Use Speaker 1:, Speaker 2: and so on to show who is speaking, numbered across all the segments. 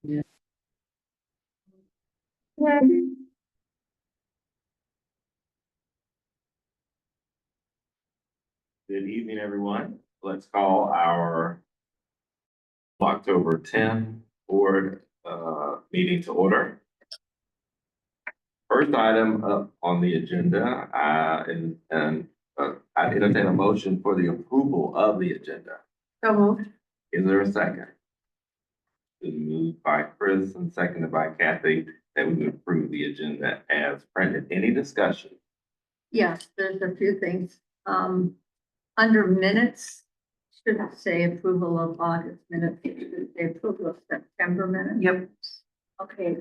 Speaker 1: Yeah.
Speaker 2: Good evening, everyone. Let's call our October 10th board meeting to order. First item up on the agenda, I entertain a motion for the approval of the agenda.
Speaker 1: So moved.
Speaker 2: Is there a second? Been moved by Chris and seconded by Kathy that we would approve the agenda as printed. Any discussion?
Speaker 1: Yes, there's a few things. Under minutes, should it say approval of August minutes, should it say approval of September minutes? Yep. Okay.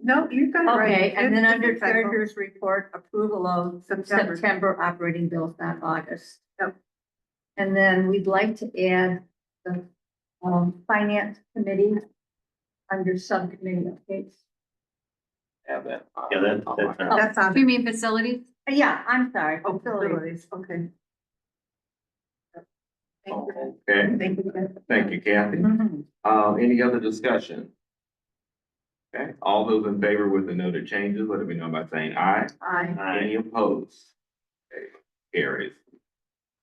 Speaker 1: No, you got it right. Okay, and then under treasurer's report, approval of September operating bills, not August. Yep. And then we'd like to add the finance committee under subcommittee updates.
Speaker 2: Have that.
Speaker 3: Yeah,
Speaker 1: That's on.
Speaker 4: You mean facilities?
Speaker 1: Yeah, I'm sorry.
Speaker 4: Oh,
Speaker 1: Facilities, okay.
Speaker 2: Okay,
Speaker 1: Thank you.
Speaker 2: thank you, Kathy. Any other discussion? Okay, all those in favor with the noted changes, let it be known by saying aye.
Speaker 1: Aye.
Speaker 2: Any opposed? Okay, carries.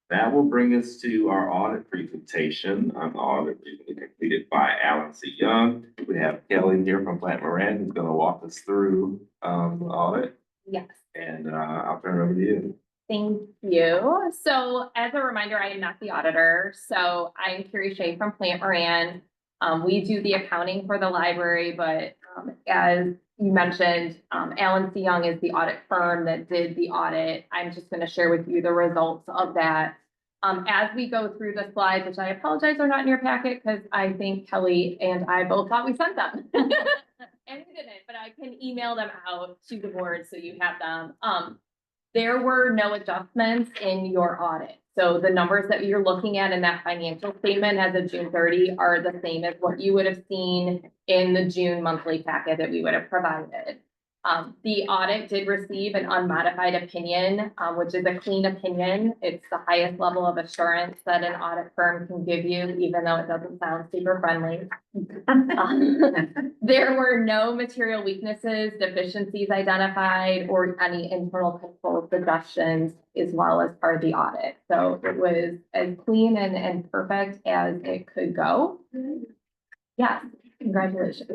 Speaker 2: That will bring us to our audit presentation. The audit recently completed by Alan C. Young. We have Kelly here from Plant Moran who's going to walk us through the audit.
Speaker 5: Yes,
Speaker 2: And I'll turn it over to you.
Speaker 5: thank you. So as a reminder, I am not the auditor. So I'm Carrie Shea from Plant Moran. We do the accounting for the library, but as you mentioned, Alan C. Young is the audit firm that did the audit. I'm just going to share with you the results of that. As we go through the slides, which I apologize are not in your packet because I think Kelly and I both thought we sent them. And we didn't, but I can email them out to the board so you have them. There were no adjustments in your audit. So the numbers that you're looking at in that financial statement as of June 30 are the same as what you would have seen in the June monthly packet that we would have provided. The audit did receive an unmodified opinion, which is a clean opinion. It's the highest level of assurance that an audit firm can give you, even though it doesn't sound super friendly. There were no material weaknesses, deficiencies identified, or any internal control suggestions as well as part of the audit. So it was as clean and perfect as it could go. Yes, congratulations.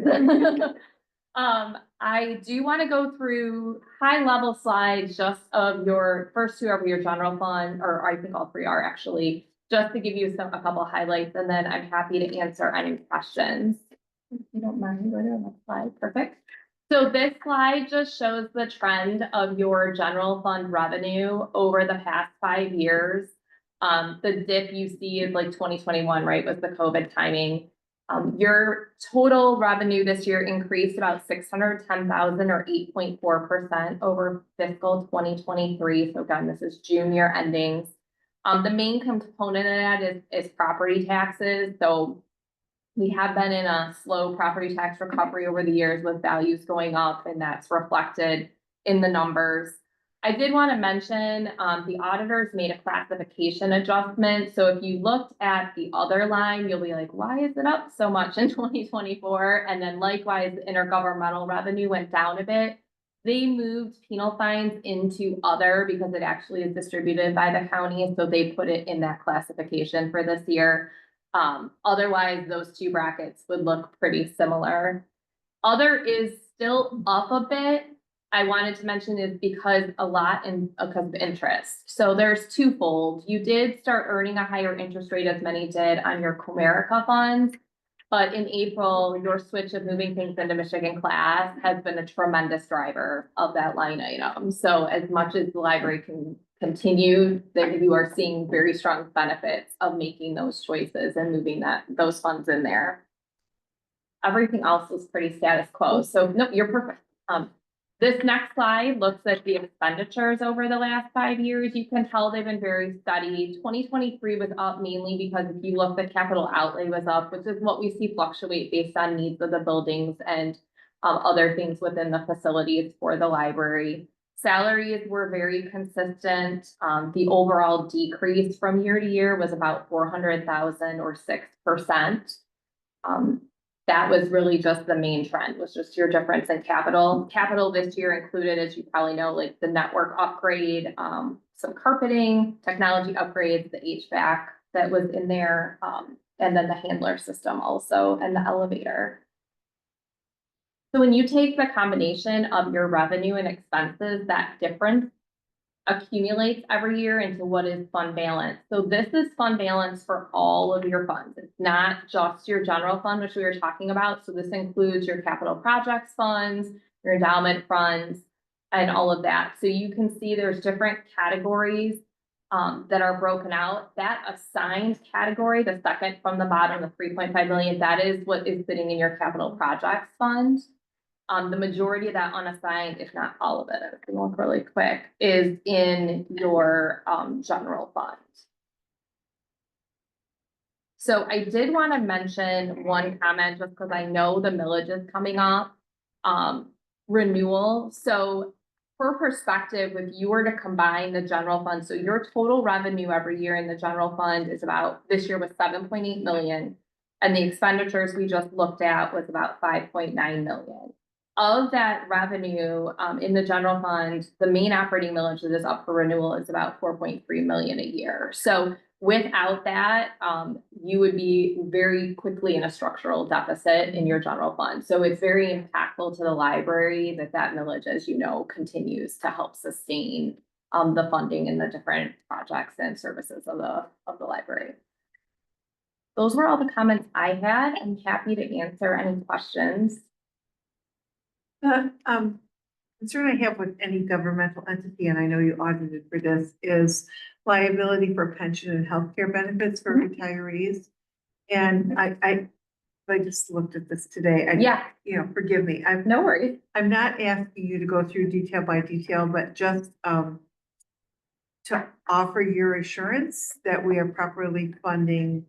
Speaker 5: I do want to go through high level slides just of your first two of your general fund, or I think all three are actually, just to give you a couple of highlights, and then I'm happy to answer any questions. If you don't mind, go to the next slide. Perfect. So this slide just shows the trend of your general fund revenue over the past 5 years. The dip you see is like 2021, right, was the COVID timing. Your total revenue this year increased about 610,000 or 8.4% over fiscal 2023. So again, this is June year endings. The main component of that is property taxes. So we have been in a slow property tax recovery over the years with values going up, and that's reflected in the numbers. I did want to mention, the auditors made a classification adjustment. So if you looked at the other line, you'll be like, why is it up so much in 2024? And then likewise, the intergovernmental revenue went down a bit. They moved penal fines into other because it actually is distributed by the county. So they put it in that classification for this year. Otherwise, those two brackets would look pretty similar. Other is still up a bit. I wanted to mention is because of interest. So there's twofold. You did start earning a higher interest rate as many did on your Comerica funds. But in April, your switch of moving things into Michigan class has been a tremendous driver of that line item. So as much as the library can continue, that you are seeing very strong benefits of making those choices and moving those funds in there. Everything else is pretty status quo. So no, you're perfect. This next slide looks at the expenditures over the last 5 years. You can tell they've been very steady. 2023 was up mainly because if you look, the capital outlay was up, which is what we see fluctuate based on needs of the buildings and other things within the facilities for the library. Salaries were very consistent. The overall decrease from year to year was about 400,000 or 6%. that was really just the main trend, was just your difference in capital. Capital this year included, as you probably know, like the network upgrade, some carpeting, technology upgrades, the HVAC that was in there, and then the handler system also, and the elevator. So when you take the combination of your revenue and expenses, that difference accumulates every year into what is fund balance. So this is fund balance for all of your funds. It's not just your general fund, which we were talking about. So this includes your capital projects funds, your endowment funds, and all of that. So you can see there's different categories that are broken out. That assigned category, the second from the bottom, the 3.5 million, that is what is sitting in your capital projects fund. The majority of that unassigned, if not all of it, if we look really quick, is in your general fund. So I did want to mention one comment just because I know the millage is coming up. Renewal. So for perspective, if you were to combine the general fund, so your total revenue every year in the general fund is about, this year was 7.8 million. And the expenditures we just looked at was about 5.9 million. Of that revenue in the general fund, the main operating millage that is up for renewal is about 4.3 million a year. So without that, you would be very quickly in a structural deficit in your general fund. So it's very impactful to the library that millage, as you know, continues to help sustain the funding in the different projects and services of the library. Those were all the comments I had. I'm happy to answer any questions.
Speaker 3: Concern I have with any governmental entity, and I know you audited for this, is liability for pension and healthcare benefits for retirees. And I just looked at this today.
Speaker 5: Yeah.
Speaker 3: You know, forgive me.
Speaker 5: No worries.
Speaker 3: I'm not asking you to go through detail by detail, but just to offer your assurance that we are properly funding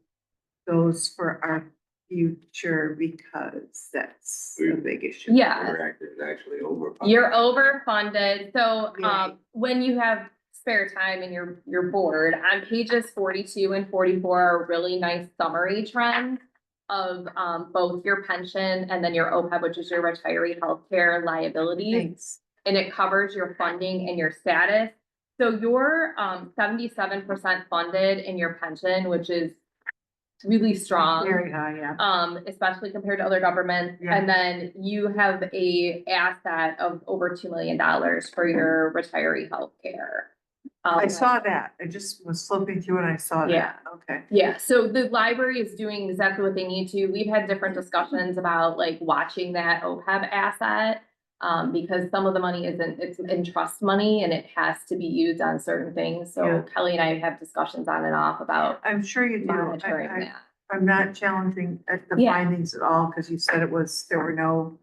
Speaker 3: those for our future, because that's a big issue.
Speaker 5: Yeah.
Speaker 2: Correct, it's actually overfunded.
Speaker 5: You're overfunded. So
Speaker 3: Yeah.
Speaker 5: when you have spare time in your board, on pages 42 and 44 are really nice summary trends of both your pension and then your OPEB, which is your retiree healthcare liabilities.
Speaker 3: Thanks.
Speaker 5: And it covers your funding and your status. So you're 77% funded in your pension, which is really strong.
Speaker 3: Very high, yeah.
Speaker 5: Especially compared to other governments.
Speaker 3: Yeah.
Speaker 5: And then you have a asset of over $2 million for your retiree healthcare.
Speaker 3: I saw that. I just was flipping through and I saw that.
Speaker 5: Yeah.
Speaker 3: Okay.
Speaker 5: Yeah, so the library is doing exactly what they need to. We've had different discussions about like watching that OPEB asset. Because some of the money it's in trust money and it has to be used on certain things. So
Speaker 3: Yeah.
Speaker 5: Kelly and I have discussions on and off about
Speaker 3: I'm sure you do.
Speaker 5: monitoring that.
Speaker 3: I'm not challenging at the
Speaker 5: Yeah.
Speaker 3: findings at all, because you said there were no.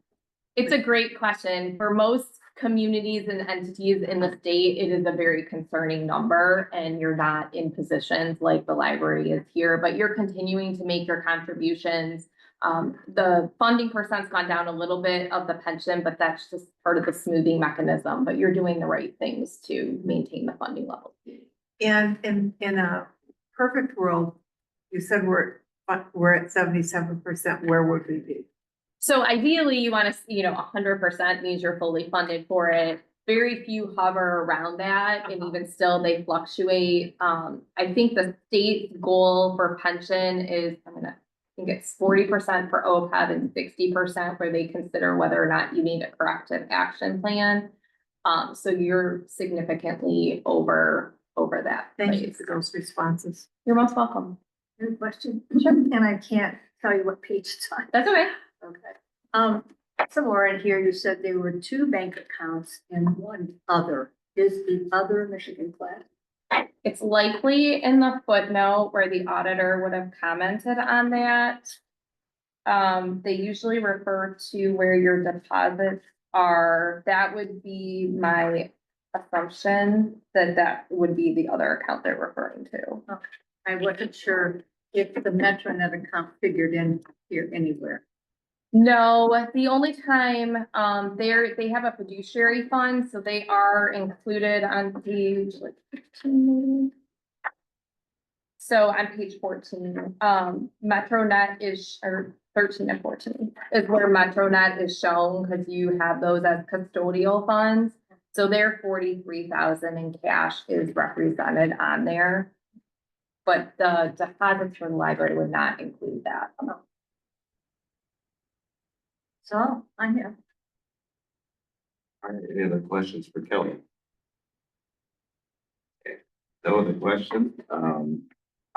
Speaker 5: It's a great question. For most communities and entities in the state, it is a very concerning number and you're not in positions like the library is here, but you're continuing to make your contributions. The funding percent's gone down a little bit of the pension, but that's just part of the smoothing mechanism, but you're doing the right things to maintain the funding level.
Speaker 3: And in a perfect world, you said we're at 77%, where would we be?
Speaker 5: So ideally, you want to, 100% means you're fully funded for it. Very few hover around that, and even still, they fluctuate. I think the state's goal for pension is, I think it's 40% for OPEB and 60% where they consider whether or not you need a corrective action plan. So you're significantly over that.
Speaker 3: Thank you for those responses.
Speaker 5: You're most welcome.
Speaker 1: Good question.
Speaker 5: Sure.
Speaker 1: And I can't tell you what page it's on.
Speaker 5: That's okay.
Speaker 1: Okay. Somewhere in here, you said there were 2 bank accounts and 1 other. Is the other Michigan class?
Speaker 5: It's likely in the footnote where the auditor would have commented on that. They usually refer to where your deposits are. That would be my assumption that would be the other account they're referring to.
Speaker 1: I wasn't sure if the Metronet account figured in here anywhere.
Speaker 5: No, the only time, they have a fiduciary fund, so they are included on page like 15 maybe. So on page 14, MetroNet is, or 13 and 14 is where MetroNet is shown because you have those as custodial funds. So their 43,000 in cash is represented on there. But the deposits from the library would not include that.
Speaker 1: So I'm here.
Speaker 2: All right, any other questions for Kelly? Okay, no other questions.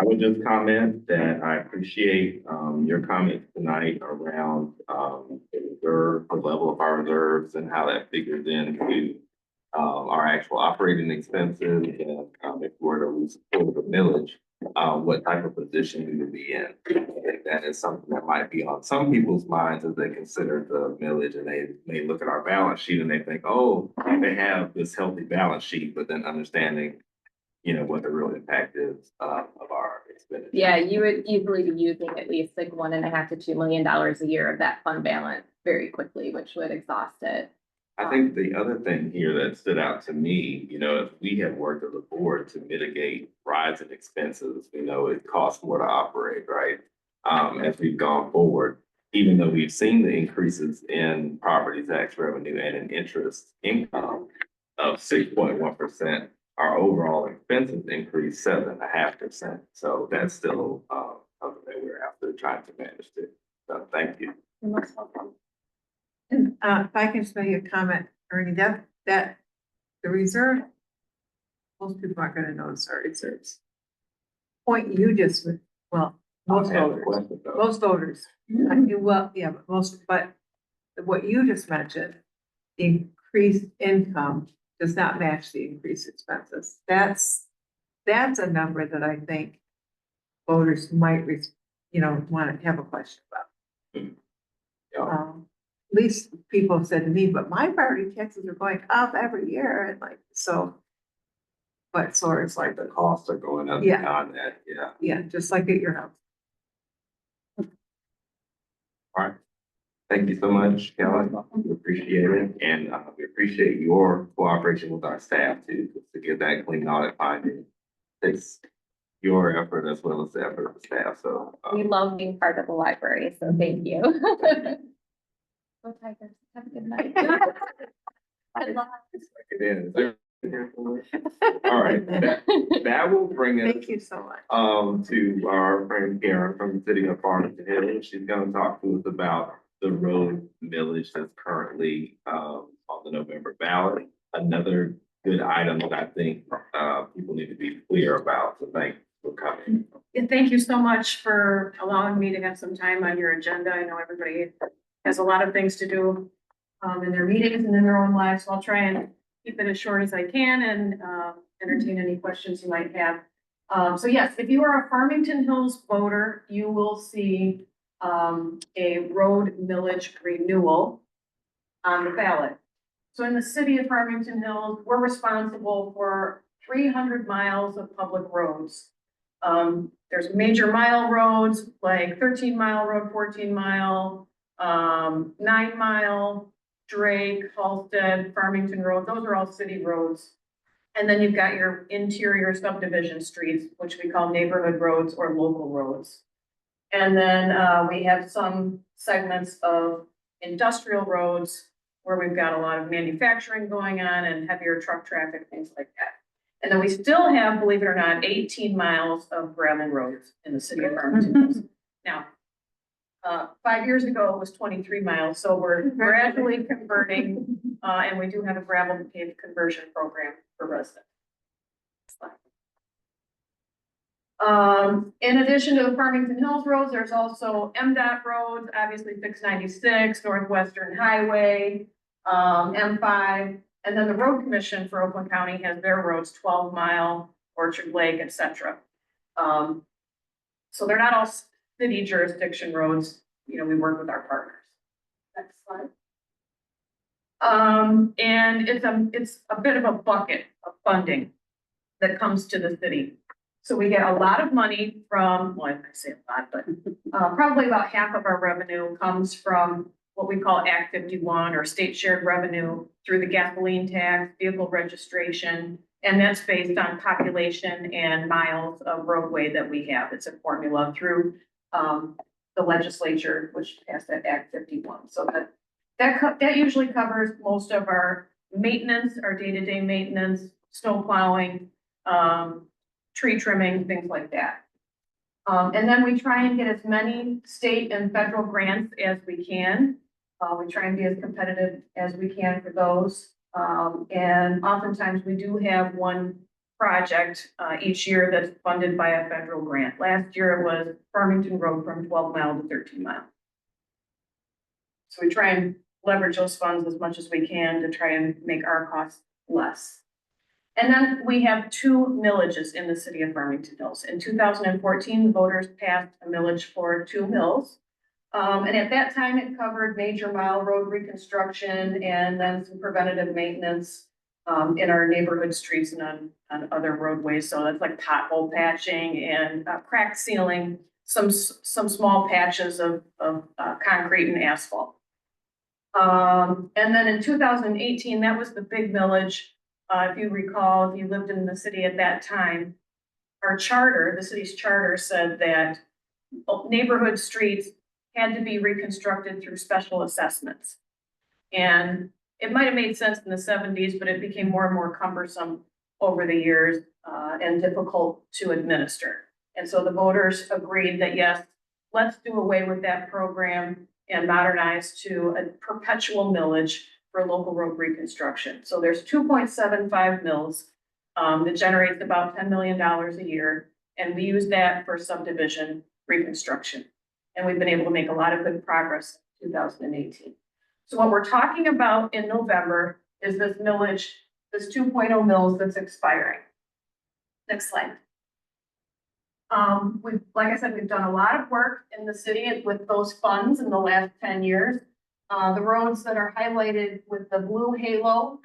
Speaker 2: I would just comment that I appreciate, your comments tonight around, the reserve, the level of our reserves and how that figures into, our actual operating expenses and, if we were to lose support of the millage, what type of position we would be in. I think that is something that might be on some people's minds as they consider the millage and they may look at our balance sheet and they think, oh, they have this healthy balance sheet, but then understanding, you know, what the real impact is, of our expenditure.
Speaker 5: Yeah, you would easily be using at least like $1.5 to $2 million a year of that fund balance very quickly, which would exhaust it.
Speaker 2: I think the other thing here that stood out to me, you know, if we have worked as a board to mitigate rising expenses, you know, it costs more to operate, right? As we've gone forward, even though we've seen the increases in property tax revenue and in interest income of 6.1%, our overall expenses increased 7.5%. So that's still, something that we're after trying to manage too. So thank you.
Speaker 5: You're most welcome.
Speaker 3: And, if I can just make a comment, Ernie, that the reserve, most people aren't gonna notice our reserves. Point you just, well, most
Speaker 2: I have a
Speaker 3: voters,
Speaker 2: question, though.
Speaker 3: most voters, I mean, well, yeah, but but what you just mentioned, increased income does not match the increased expenses. That's a number that I think voters might, want to have a question about.
Speaker 2: Yeah.
Speaker 3: At least people have said to me, but my property taxes are going up every year and like, so. But so it's like,
Speaker 2: The costs are going up
Speaker 3: Yeah.
Speaker 2: beyond that, yeah.
Speaker 3: yeah, just like at your house.
Speaker 2: All right. Thank you so much, Kelly. We appreciate it. And we appreciate your cooperation with our staff too, to get that clean audit finding. It's your effort as well as the effort of the staff, so.
Speaker 5: We love being part of the library, so thank you. Go Tigers, have a good night.
Speaker 2: It is. All right, that will bring us,
Speaker 3: Thank you so much.
Speaker 2: to our friend Karen from the city of Farmington Hills. She's gonna talk to us about the road millage that's currently, on the November ballot. Another good item that I think, people need to be clear about, so thanks for coming.
Speaker 4: And thank you so much for allowing me to have some time on your agenda. I know everybody has a lot of things to do in their meetings and in their own lives, so I'll try and keep it as short as I can and entertain any questions you might have. So yes, if you are a Farmington Hills voter, you will see a road millage renewal on the ballot. So in the city of Farmington Hills, we're responsible for 300 miles of public roads. There's major mile roads like 13-mile road, 14-mile, 9-mile, Drake, Halsted, Farmington Road. Those are all city roads. And then you've got your interior subdivision streets, which we call neighborhood roads or local roads. And then we have some segments of industrial roads where we've got a lot of manufacturing going on and heavier truck traffic, things like that. And then we still have, believe it or not, 18 miles of gravel roads in the city of Farmington Hills. Now, 5 years ago, it was 23 miles, so we're gradually converting, and we do have a gravel to paved conversion program for residents. In addition to the Farmington Hills roads, there's also MDOT roads, obviously 696, Northwestern Highway, M5, and then the Road Commission for Oakland County has their roads, 12-mile, Orchard Lake, etc. So they're not all city jurisdiction roads. You know, we work with our partners. Next slide. And it's a bit of a bucket of funding that comes to the city. So we get a lot of money from, well, I say a lot, but probably about half of our revenue comes from what we call Act 51 or state shared revenue through the gasoline tax, vehicle registration, And that's based on population and miles of roadway that we have. It's a formula through the legislature, which passed that Act 51. So that usually covers most of our maintenance, our day-to-day maintenance, snow plowing, tree trimming, things like that. And then we try and get as many state and federal grants as we can. We try and be as competitive as we can for those. And oftentimes we do have one project each year that's funded by a federal grant. Last year it was Farmington Road from 12 mile to 13 mile. So we try and leverage those funds as much as we can to try and make our costs less. And then we have 2 millages in the city of Farmington Hills. In 2014, the voters passed a millage for 2 mills. And at that time, it covered major mile road reconstruction and then some preventative maintenance in our neighborhood streets and on other roadways. So that's like pothole patching and crack sealing, some small patches of concrete and asphalt. And then in 2018, that was the big millage. If you recall, if you lived in the city at that time, our charter, the city's charter said that neighborhood streets had to be reconstructed through special assessments. And it might have made sense in the 70s, but it became more and more cumbersome over the years and difficult to administer. And so the voters agreed that, yes, let's do away with that program and modernize to a perpetual millage for local road reconstruction. So there's 2.75 mills that generates about $10 million a year. And we use that for subdivision reconstruction. And we've been able to make a lot of good progress in 2018. So what we're talking about in November is this millage, this 2.0 mills that's expiring. Next slide. Like I said, we've done a lot of work in the city with those funds in the last 10 years. The roads that are highlighted with the blue halo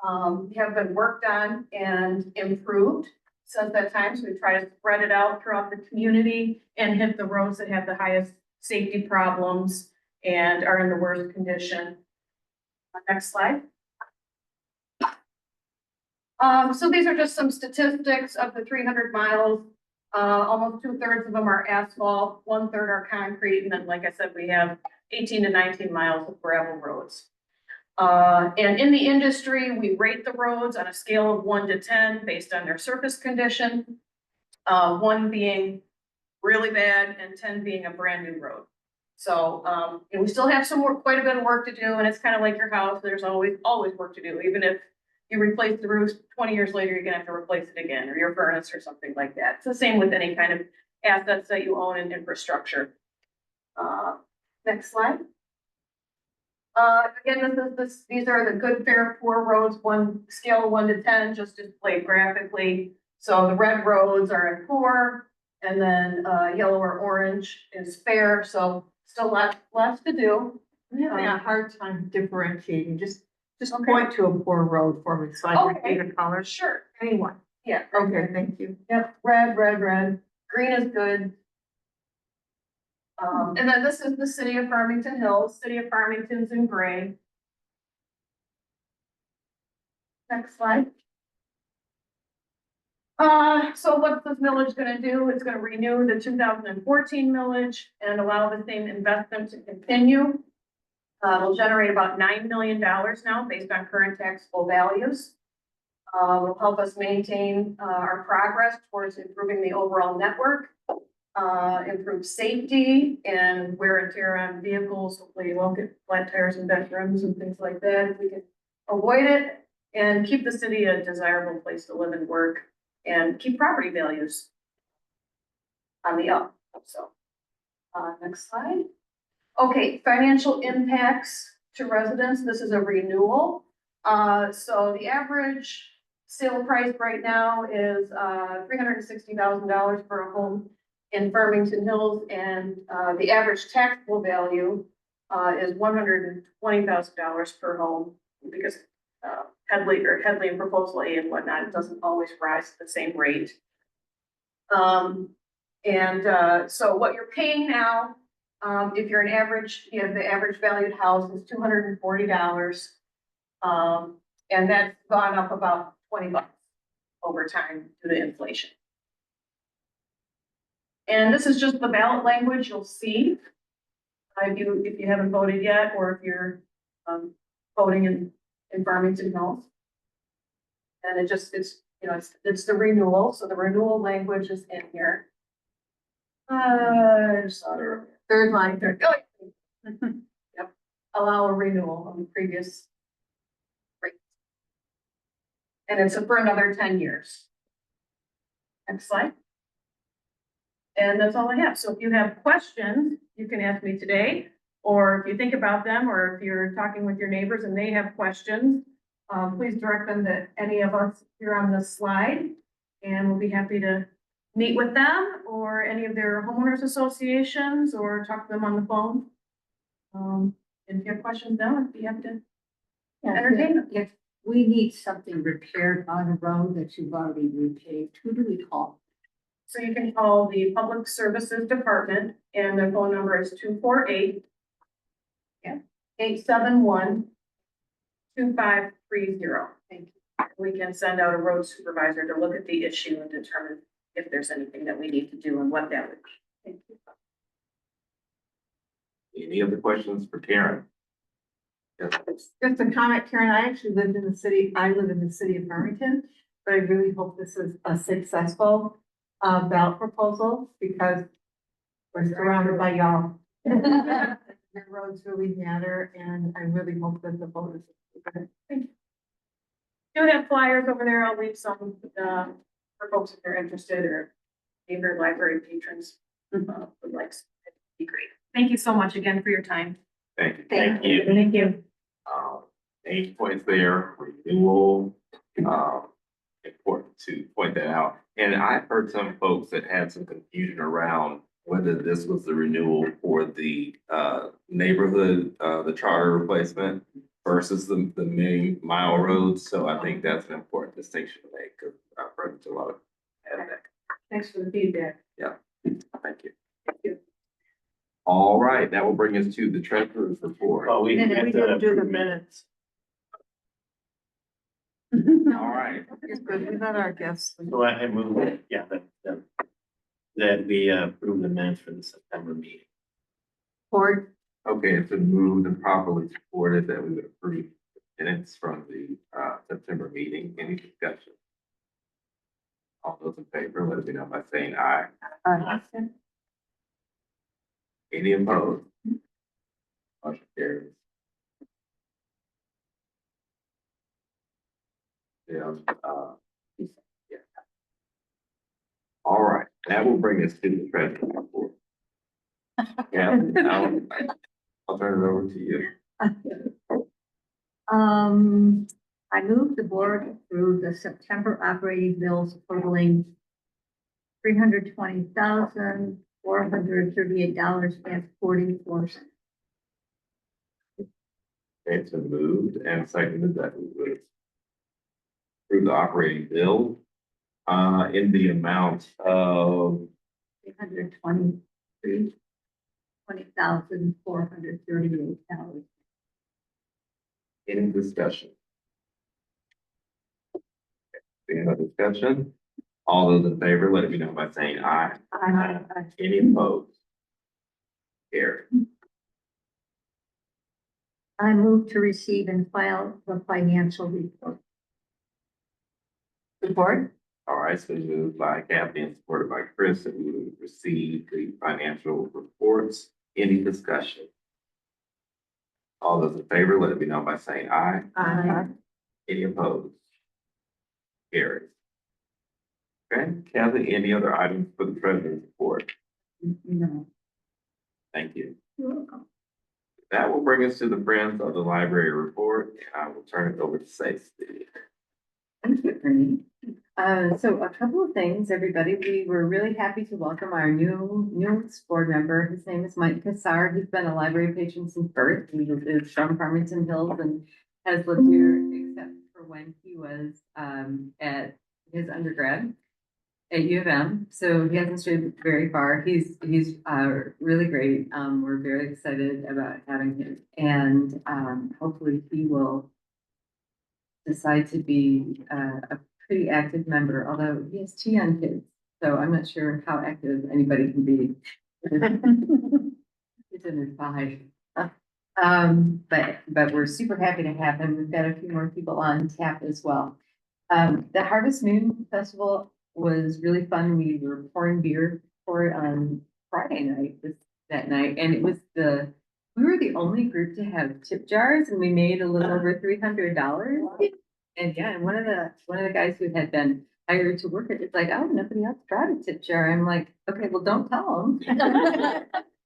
Speaker 4: have been worked on and improved since that time. So we try to spread it out throughout the community and hit the roads that have the highest safety problems and are in the worst condition. Next slide. So these are just some statistics of the 300 miles. Almost 2/3 of them are asphalt, 1/3 are concrete, and then, like I said, we have 18 to 19 miles of gravel roads. And in the industry, we rate the roads on a scale of 1 to 10 based on their surface condition. 1 being really bad and 10 being a brand new road. So and we still have quite a bit of work to do, and it's kind of like your house. There's always work to do, even if you replace the roof 20 years later, you're gonna have to replace it again, or your furnace or something like that. It's the same with any kind of assets that you own in infrastructure. Next slide. Again, these are the good, fair, poor roads, scale of 1 to 10, just displayed graphically. So the red roads are in poor, and then yellow or orange is fair. So still lots to do.
Speaker 3: I'm having a hard time differentiating, just
Speaker 4: Okay.
Speaker 3: point to a poor road for me, so I can
Speaker 4: Okay.
Speaker 3: see the colors.
Speaker 4: Sure.
Speaker 3: Anyone?
Speaker 4: Yeah.
Speaker 3: Okay, thank you.
Speaker 4: Yep, red, red, red. Green is good. And then this is the city of Farmington Hills. City of Farmington's in gray. Next slide. So what's this millage gonna do? It's gonna renew the 2014 millage and allow the same investment to continue. Will generate about $9 million now based on current taxable values. Will help us maintain our progress towards improving the overall network, improve safety and wear and tear on vehicles. Hopefully you won't get flat tires in bedrooms and things like that. If we can avoid it and keep the city a desirable place to live and work and keep property values on the up. So, next slide. Okay, financial impacts to residents. This is a renewal. So the average sale price right now is $360,000 for a home in Farmington Hills, and the average taxable value is $120,000 per home because Headley and Proposal A and whatnot, it doesn't always rise at the same rate. So what you're paying now, if you're the average valued house is $240. And that's gone up about $20 over time due to inflation. And this is just the ballot language you'll see. If you haven't voted yet, or if you're, voting in Farmington Hills. And it's, you know, it's the renewal, so the renewal language is in here. Third line, Yep, allow a renewal on the previous rate. And it's for another 10 years. Next slide. And that's all I have. So if you have questions, you can ask me today, or if you think about them, or if you're talking with your neighbors and they have questions, please direct them to any of us here on this slide. And we'll be happy to meet with them or any of their homeowners associations or talk to them on the phone. And if you have questions now, I'd be happy to entertain them.
Speaker 1: If we need something repaired on a road that you've already repaved, who do we call?
Speaker 4: So you can call the Public Services Department and their phone number is 248 871 2530. Thank you. We can send out a road supervisor to look at the issue and determine if there's anything that we need to do and what that would be. Thank you.
Speaker 2: Any other questions for Karen? Yes.
Speaker 3: Just a comment, Karen, I actually live in the city of Farmington, but I really hope this is a successful ballot proposal because we're surrounded by y'all. Your roads really matter and I really hope that the voters.
Speaker 4: You have flyers over there. I'll leave some for folks if they're interested or neighbor library patrons would like. It'd be great. Thank you so much again for your time.
Speaker 2: Thank you.
Speaker 1: Thank you.
Speaker 4: Thank you.
Speaker 2: 8 points there, renewal, important to point that out. And I've heard some folks that had some confusion around whether this was the renewal for the neighborhood, the charter replacement versus the main mile roads. So I think that's an important distinction to make because I've heard a lot of that.
Speaker 3: Thanks for the feedback.
Speaker 2: Yeah, thank you. All right, that will bring us to the treasurer's report.
Speaker 6: Well, we
Speaker 3: We
Speaker 6: have to
Speaker 3: didn't do the
Speaker 6: approve
Speaker 3: minutes.
Speaker 2: All right,
Speaker 3: It's good, we let our guests.
Speaker 6: So I move, that we approve the minutes for the September meeting.
Speaker 3: Board,
Speaker 2: okay, it's been moved and properly supported that we would approve the minutes from the September meeting. Any discussion? All those in favor, let it be known by saying aye. Any opposed? Motion carries. Yeah, yeah. All right, that will bring us to the treasurer's report. Yeah, I'll turn it over to you.
Speaker 1: I move the board approve the September operating bills totaling $320,438.44.
Speaker 2: It's been moved and seconded that we would approve the operating bill in the amount of
Speaker 1: $20,438.
Speaker 2: any discussion. Any other discussion? All those in favor, let it be known by saying aye. Any opposed? Carried.
Speaker 1: I move to receive and file the financial report.
Speaker 3: support,
Speaker 2: All right, it's been moved by Kathy and supported by Chris that we would receive the financial reports. Any discussion? All those in favor, let it be known by saying aye. Any opposed? Carried. Okay, Kathy, any other items for the treasurer's report?
Speaker 1: No.
Speaker 2: Thank you.
Speaker 1: You're welcome.
Speaker 2: That will bring us to the Friends of the Library report, and I will turn it over to Stacey.
Speaker 7: Thank you, Ernie. So a couple of things, everybody. We were really happy to welcome our newest board member. His name is Mike Kassar. He's been a library patron since birth. He is from Farmington Hills and has lived here except for when he was at his undergrad at U of M. So he hasn't strayed very far. He's really great. We're very excited about having him, and hopefully he will decide to be a pretty active member, although he has 2 young kids. So I'm not sure how active anybody can be. He's in his 5. But we're super happy to have him. We've got a few more people on tap as well. The Harvest Moon Festival was really fun. We were pouring beer for it on Friday night, that night, and we were the only group to have tip jars, and we made a little over $300. And yeah, and one of the guys who had been hired to work it, it's like, oh, nobody else brought a tip jar. I'm like, okay, well, don't tell them.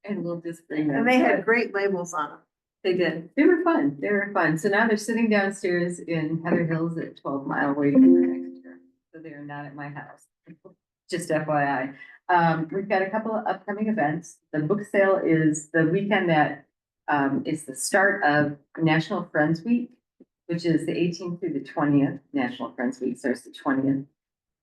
Speaker 7: And we'll just bring them.
Speaker 3: And they had great labels on them.
Speaker 7: They did. They were fun. They were fun. So now they're sitting downstairs in Heather Hills at 12 Mile waiting for next year. So they are not at my house. Just FYI. We've got a couple of upcoming events. The book sale is the weekend that is the start of National Friends Week, which is the 18th through the 20th. National Friends Week starts the 20th.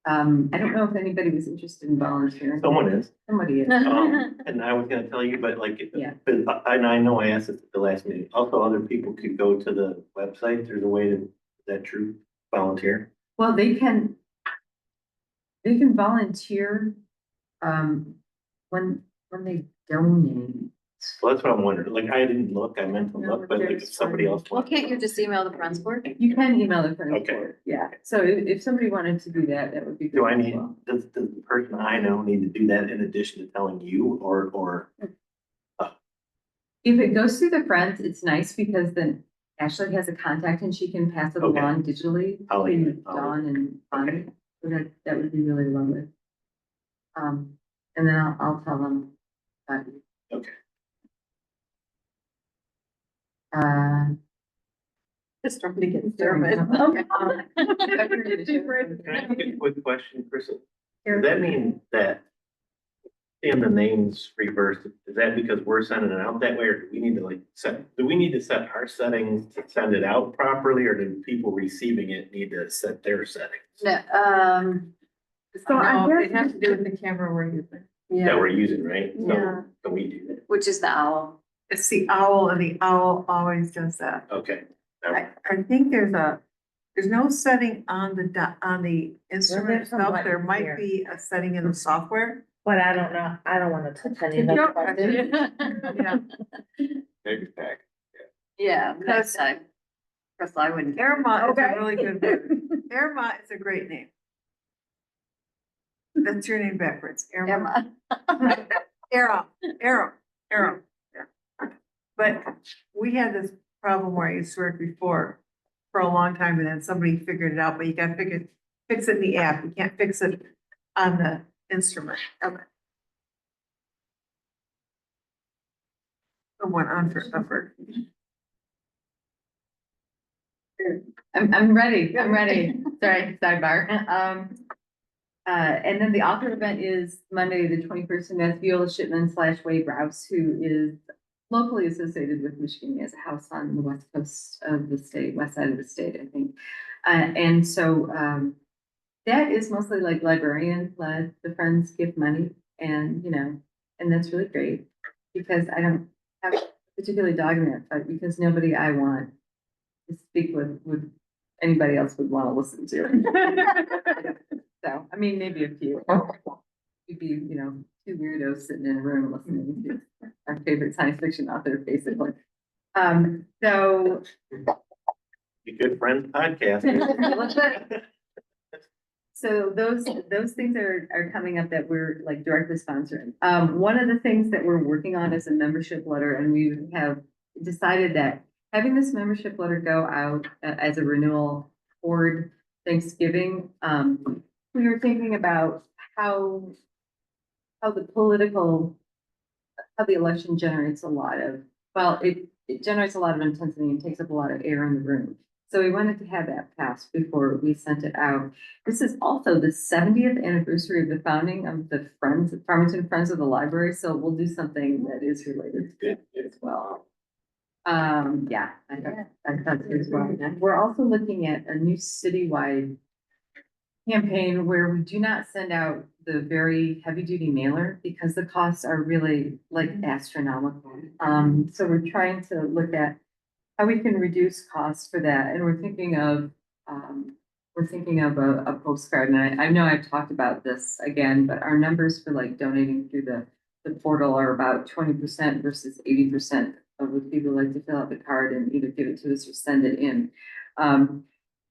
Speaker 7: I don't know if anybody was interested in volunteering.
Speaker 6: Someone is.
Speaker 7: Somebody is.
Speaker 6: And I was gonna tell you, but like,
Speaker 7: Yeah.
Speaker 6: but I know I asked this at the last meeting. Also, other people could go to the website. There's a way to, is that true? Volunteer?
Speaker 7: Well, they can volunteer, when they donate.
Speaker 6: Well, that's what I'm wondering. Like, I didn't look, I meant to
Speaker 7: No,
Speaker 6: look, but like if
Speaker 7: there's
Speaker 6: somebody else.
Speaker 1: Well, can't you just email the Friends Board?
Speaker 7: You can email the friends
Speaker 6: Okay.
Speaker 7: board, yeah. So if somebody wanted to do that, that would be.
Speaker 6: Do
Speaker 7: good
Speaker 6: I
Speaker 7: as
Speaker 6: need,
Speaker 7: well.
Speaker 6: does the person I know need to do that in addition to telling you or?
Speaker 7: If it goes through the friends, it's nice because then Ashley has a contact and she can pass it
Speaker 6: Okay.
Speaker 7: along digitally
Speaker 6: I'll leave
Speaker 7: to
Speaker 6: it.
Speaker 7: Dawn and Bonnie.
Speaker 6: Okay.
Speaker 7: So that would be really lovely. And then I'll tell them. about you.
Speaker 6: Okay.
Speaker 3: Just trying to get
Speaker 7: Okay.
Speaker 6: Can I ask a quick question, Chris? Does that mean that in the names reversed, is that because we're sending it out that way, or do we need to like do we need to set our settings to send it out properly, or do people receiving it need to set their settings?
Speaker 1: So
Speaker 3: No, it has to do with the camera we're using.
Speaker 6: That we're using, right? So
Speaker 3: Yeah.
Speaker 6: can we do that?
Speaker 1: which is the owl.
Speaker 3: It's the owl, and the owl always does that.
Speaker 6: Okay.
Speaker 3: I think there's no setting on the instrument
Speaker 8: there's some
Speaker 3: itself. There
Speaker 8: buttons
Speaker 3: might
Speaker 8: here.
Speaker 3: be a setting in the software.
Speaker 8: But I don't know, I don't wanna touch any of
Speaker 3: You
Speaker 8: that.
Speaker 3: don't touch it. Yeah.
Speaker 2: Maybe back.
Speaker 1: Yeah, next time. Chris, I wouldn't.
Speaker 3: Airma is
Speaker 1: Okay.
Speaker 3: a really good word. Airma is a great name. That's your name backwards. Airma.
Speaker 1: Emma.
Speaker 3: Arrow. Yeah. But we had this problem where I used to work before for a long time, and then somebody figured it out, but you gotta fix it in the app. You can't fix it on the instrument. Okay. Someone on for upper.
Speaker 7: I'm ready. Sorry, sidebar. And then the author event is Monday, the 21st, and that's Viola Shipman / Wade Rouse, who is locally associated with Michigan. He has a house on the west coast of the state, west side of the state, I think. And so that is mostly like librarian led. The friends give money, and and that's really great because I don't have particularly dog in that fight because nobody I want to speak with would anybody else would want to listen to. So, I mean, maybe a few. We'd be, 2 weirdos sitting in a room listening to our favorite science fiction author, basically. So.
Speaker 6: Be good friends podcast.
Speaker 7: So those things are coming up that we're like directly sponsoring. One of the things that we're working on is a membership letter, and we have decided that having this membership letter go out as a renewal toward Thanksgiving, we were thinking about how the election generates a lot of, it generates a lot of intensity and takes up a lot of air in the room. So we wanted to have that passed before we sent it out. This is also the 70th anniversary of the founding of the Farmington Friends of the Library. So we'll do something that is related to it as well. Yeah, I thought so as well. We're also looking at a new citywide campaign where we do not send out the very heavy duty mailer because the costs are really like astronomical. So we're trying to look at how we can reduce costs for that. And we're thinking of we're thinking of a postcard, and I know I've talked about this again, but our numbers for like donating through the portal are about 20% versus 80% of what people like to fill out the card and either give it to us or send it in.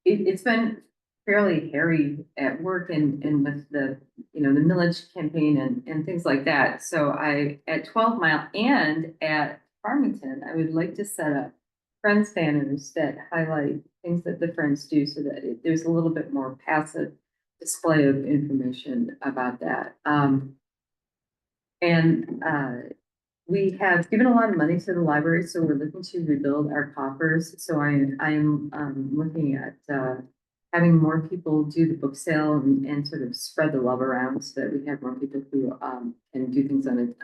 Speaker 7: It's been fairly hairy at work and with the, the millage campaign and things like that. So at 12 Mile and at Farmington, I would like to set up Friends banners that highlight things that the Friends do so that there's a little bit more passive display of information about that. We have given a lot of money to the library, so we're looking to rebuild our coffers. So I'm looking at having more people do the book sale and sort of spread the love around so that we have more people who can do things on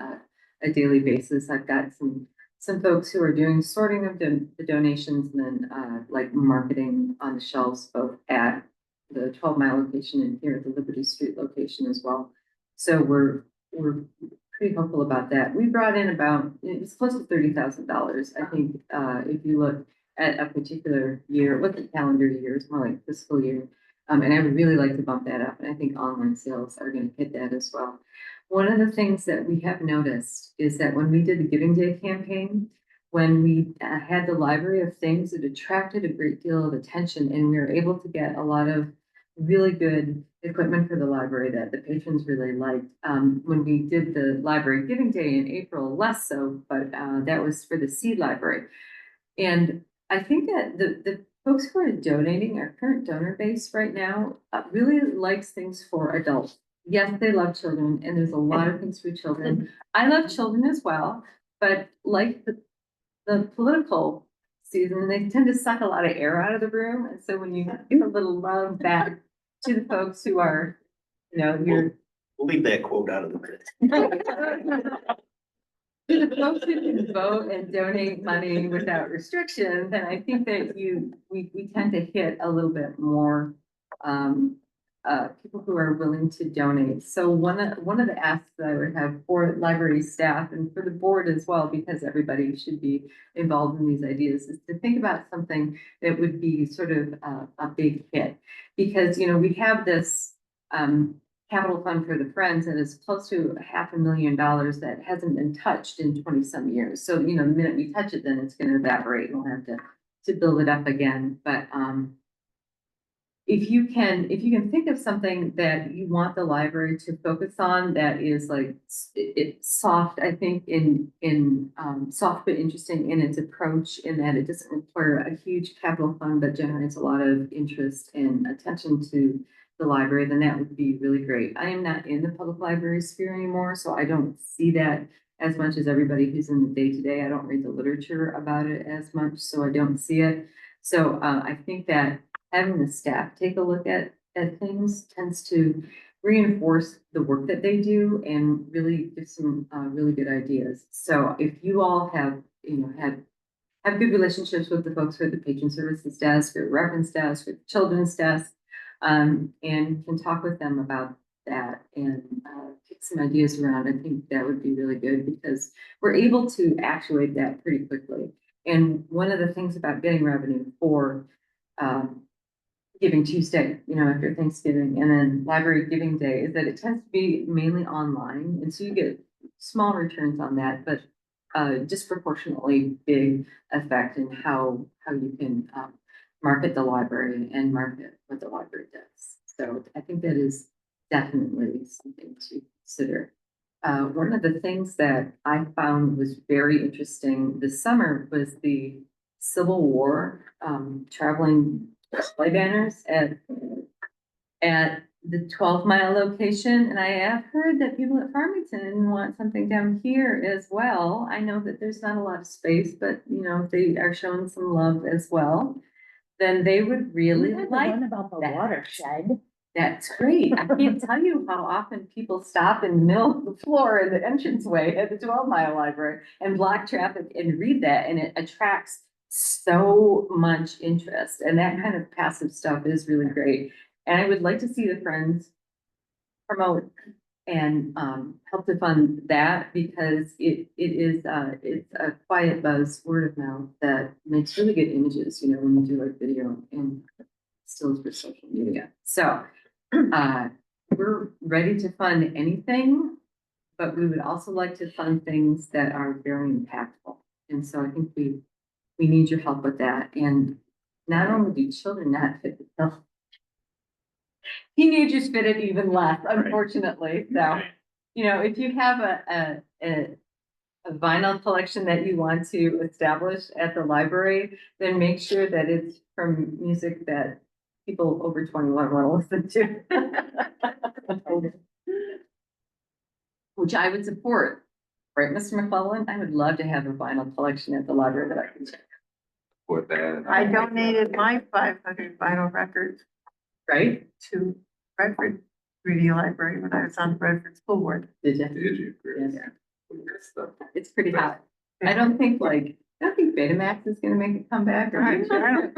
Speaker 7: a daily basis. I've got some folks who are doing sorting of the donations and then like marketing on the shelves, both at the 12 Mile location and here at the Liberty Street location as well. So we're pretty hopeful about that. We brought in it's close to $30,000. I think if you look at a particular year, what the calendar year is, more like fiscal year. And I would really like to bump that up. And I think online sales are going to hit that as well. One of the things that we have noticed is that when we did the Giving Day campaign, when we had the library of things, it attracted a great deal of attention, and we were able to get a lot of really good equipment for the library that the patrons really liked. When we did the Library Giving Day in April, less so, but that was for the Seed Library. And I think that the folks who are donating, our current donor base right now, really likes things for adults. Yes, they love children, and there's a lot of things for children. I love children as well, but like the political season, they tend to suck a lot of air out of the room. And so when you give a little love back to the folks who are,
Speaker 6: We'll leave that quote out of the minute.
Speaker 7: to the folks who can vote and donate money without restrictions, then I think that we tend to hit a little bit more people who are willing to donate. So one of the asks that I would have for library staff and for the board as well, because everybody should be involved in these ideas, is to think about something that would be sort of a big hit. Because, we have this capital fund for the Friends that is close to $500,000 that hasn't been touched in 20 some years. So, the minute we touch it, then it's going to evaporate. We'll have to build it up again. But if you can think of something that you want the library to focus on that is like it's soft, I think in soft but interesting in its approach, in that it doesn't require a huge capital fund but generates a lot of interest and attention to the library, then that would be really great. I am not in the public library sphere anymore, so I don't see that as much as everybody who's in the day-to-day. I don't read the literature about it as much, so I don't see it. So I think that having the staff take a look at things tends to reinforce the work that they do and really give some really good ideas. So if you all have, have good relationships with the folks who are the patron services desk or reference desk or children's desk, and can talk with them about that and get some ideas around, I think that would be really good because we're able to actuate that pretty quickly. And one of the things about getting revenue for Giving Tuesday, after Thanksgiving, and then Library Giving Day is that it tends to be mainly online. And so you get small returns on that, but disproportionately big effect in how you can market the library and market what the library does. So I think that is definitely something to consider. One of the things that I found was very interesting this summer was the Civil War traveling display banners at the 12 Mile location. And I have heard that people at Farmington want something down here as well. I know that there's not a lot of space, but if they are showing some love as well, then they would really like
Speaker 8: One about the
Speaker 7: that.
Speaker 8: watershed.
Speaker 7: That's great. I can't tell you how often people stop and mill the floor in the entranceway at the 12 Mile library and block traffic and read that, and it attracts so much interest. And that kind of passive stuff is really great. And I would like to see the Friends promote and help to fund that because it's a quiet buzz, word of mouth that makes really good images, when you do like video. And still for social media. So, we're ready to fund anything, but we would also like to fund things that are very impactful. And so I think we need your help with that. And not only do children not fit the bill, teenagers fit it even less, unfortunately. So, you know, if you have a vinyl collection that you want to establish at the library, then make sure that it's from music that people over 21 want to listen to. Which I would support, right, Mr. McClellan? I would love to have a vinyl collection at the library that I can check,
Speaker 2: For that.
Speaker 3: I donated my 500 vinyl records
Speaker 7: right?
Speaker 3: to Redford Reading Library when I was on Redford School Board.
Speaker 7: Did you?
Speaker 2: Did you, Chris?
Speaker 7: Yes.
Speaker 2: Good stuff.
Speaker 7: It's pretty hot. I don't think Betamax is gonna make a comeback. Or
Speaker 3: Right, sure.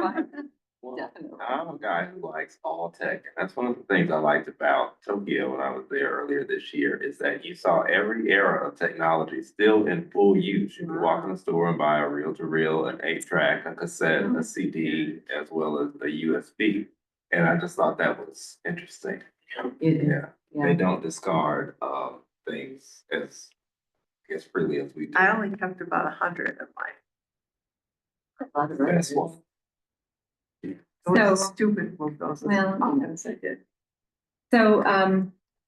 Speaker 2: Well,
Speaker 7: Definitely.
Speaker 2: I'm a guy who likes all tech, and that's one of the things I liked about Tokyo when I was there earlier this year, is that you saw every era of technology still in full use. You could walk in the store and buy a reel-to-reel, an 8-track, a cassette, a CD, as well as a USB. And I just thought that was interesting.
Speaker 7: It is,
Speaker 2: Yeah, they
Speaker 7: yeah.
Speaker 2: don't discard things as freely as we do.
Speaker 3: I only kept about 100 of mine.
Speaker 2: That's one.
Speaker 3: Those
Speaker 7: So-
Speaker 3: stupid photos.
Speaker 7: Well, yes, I did. So,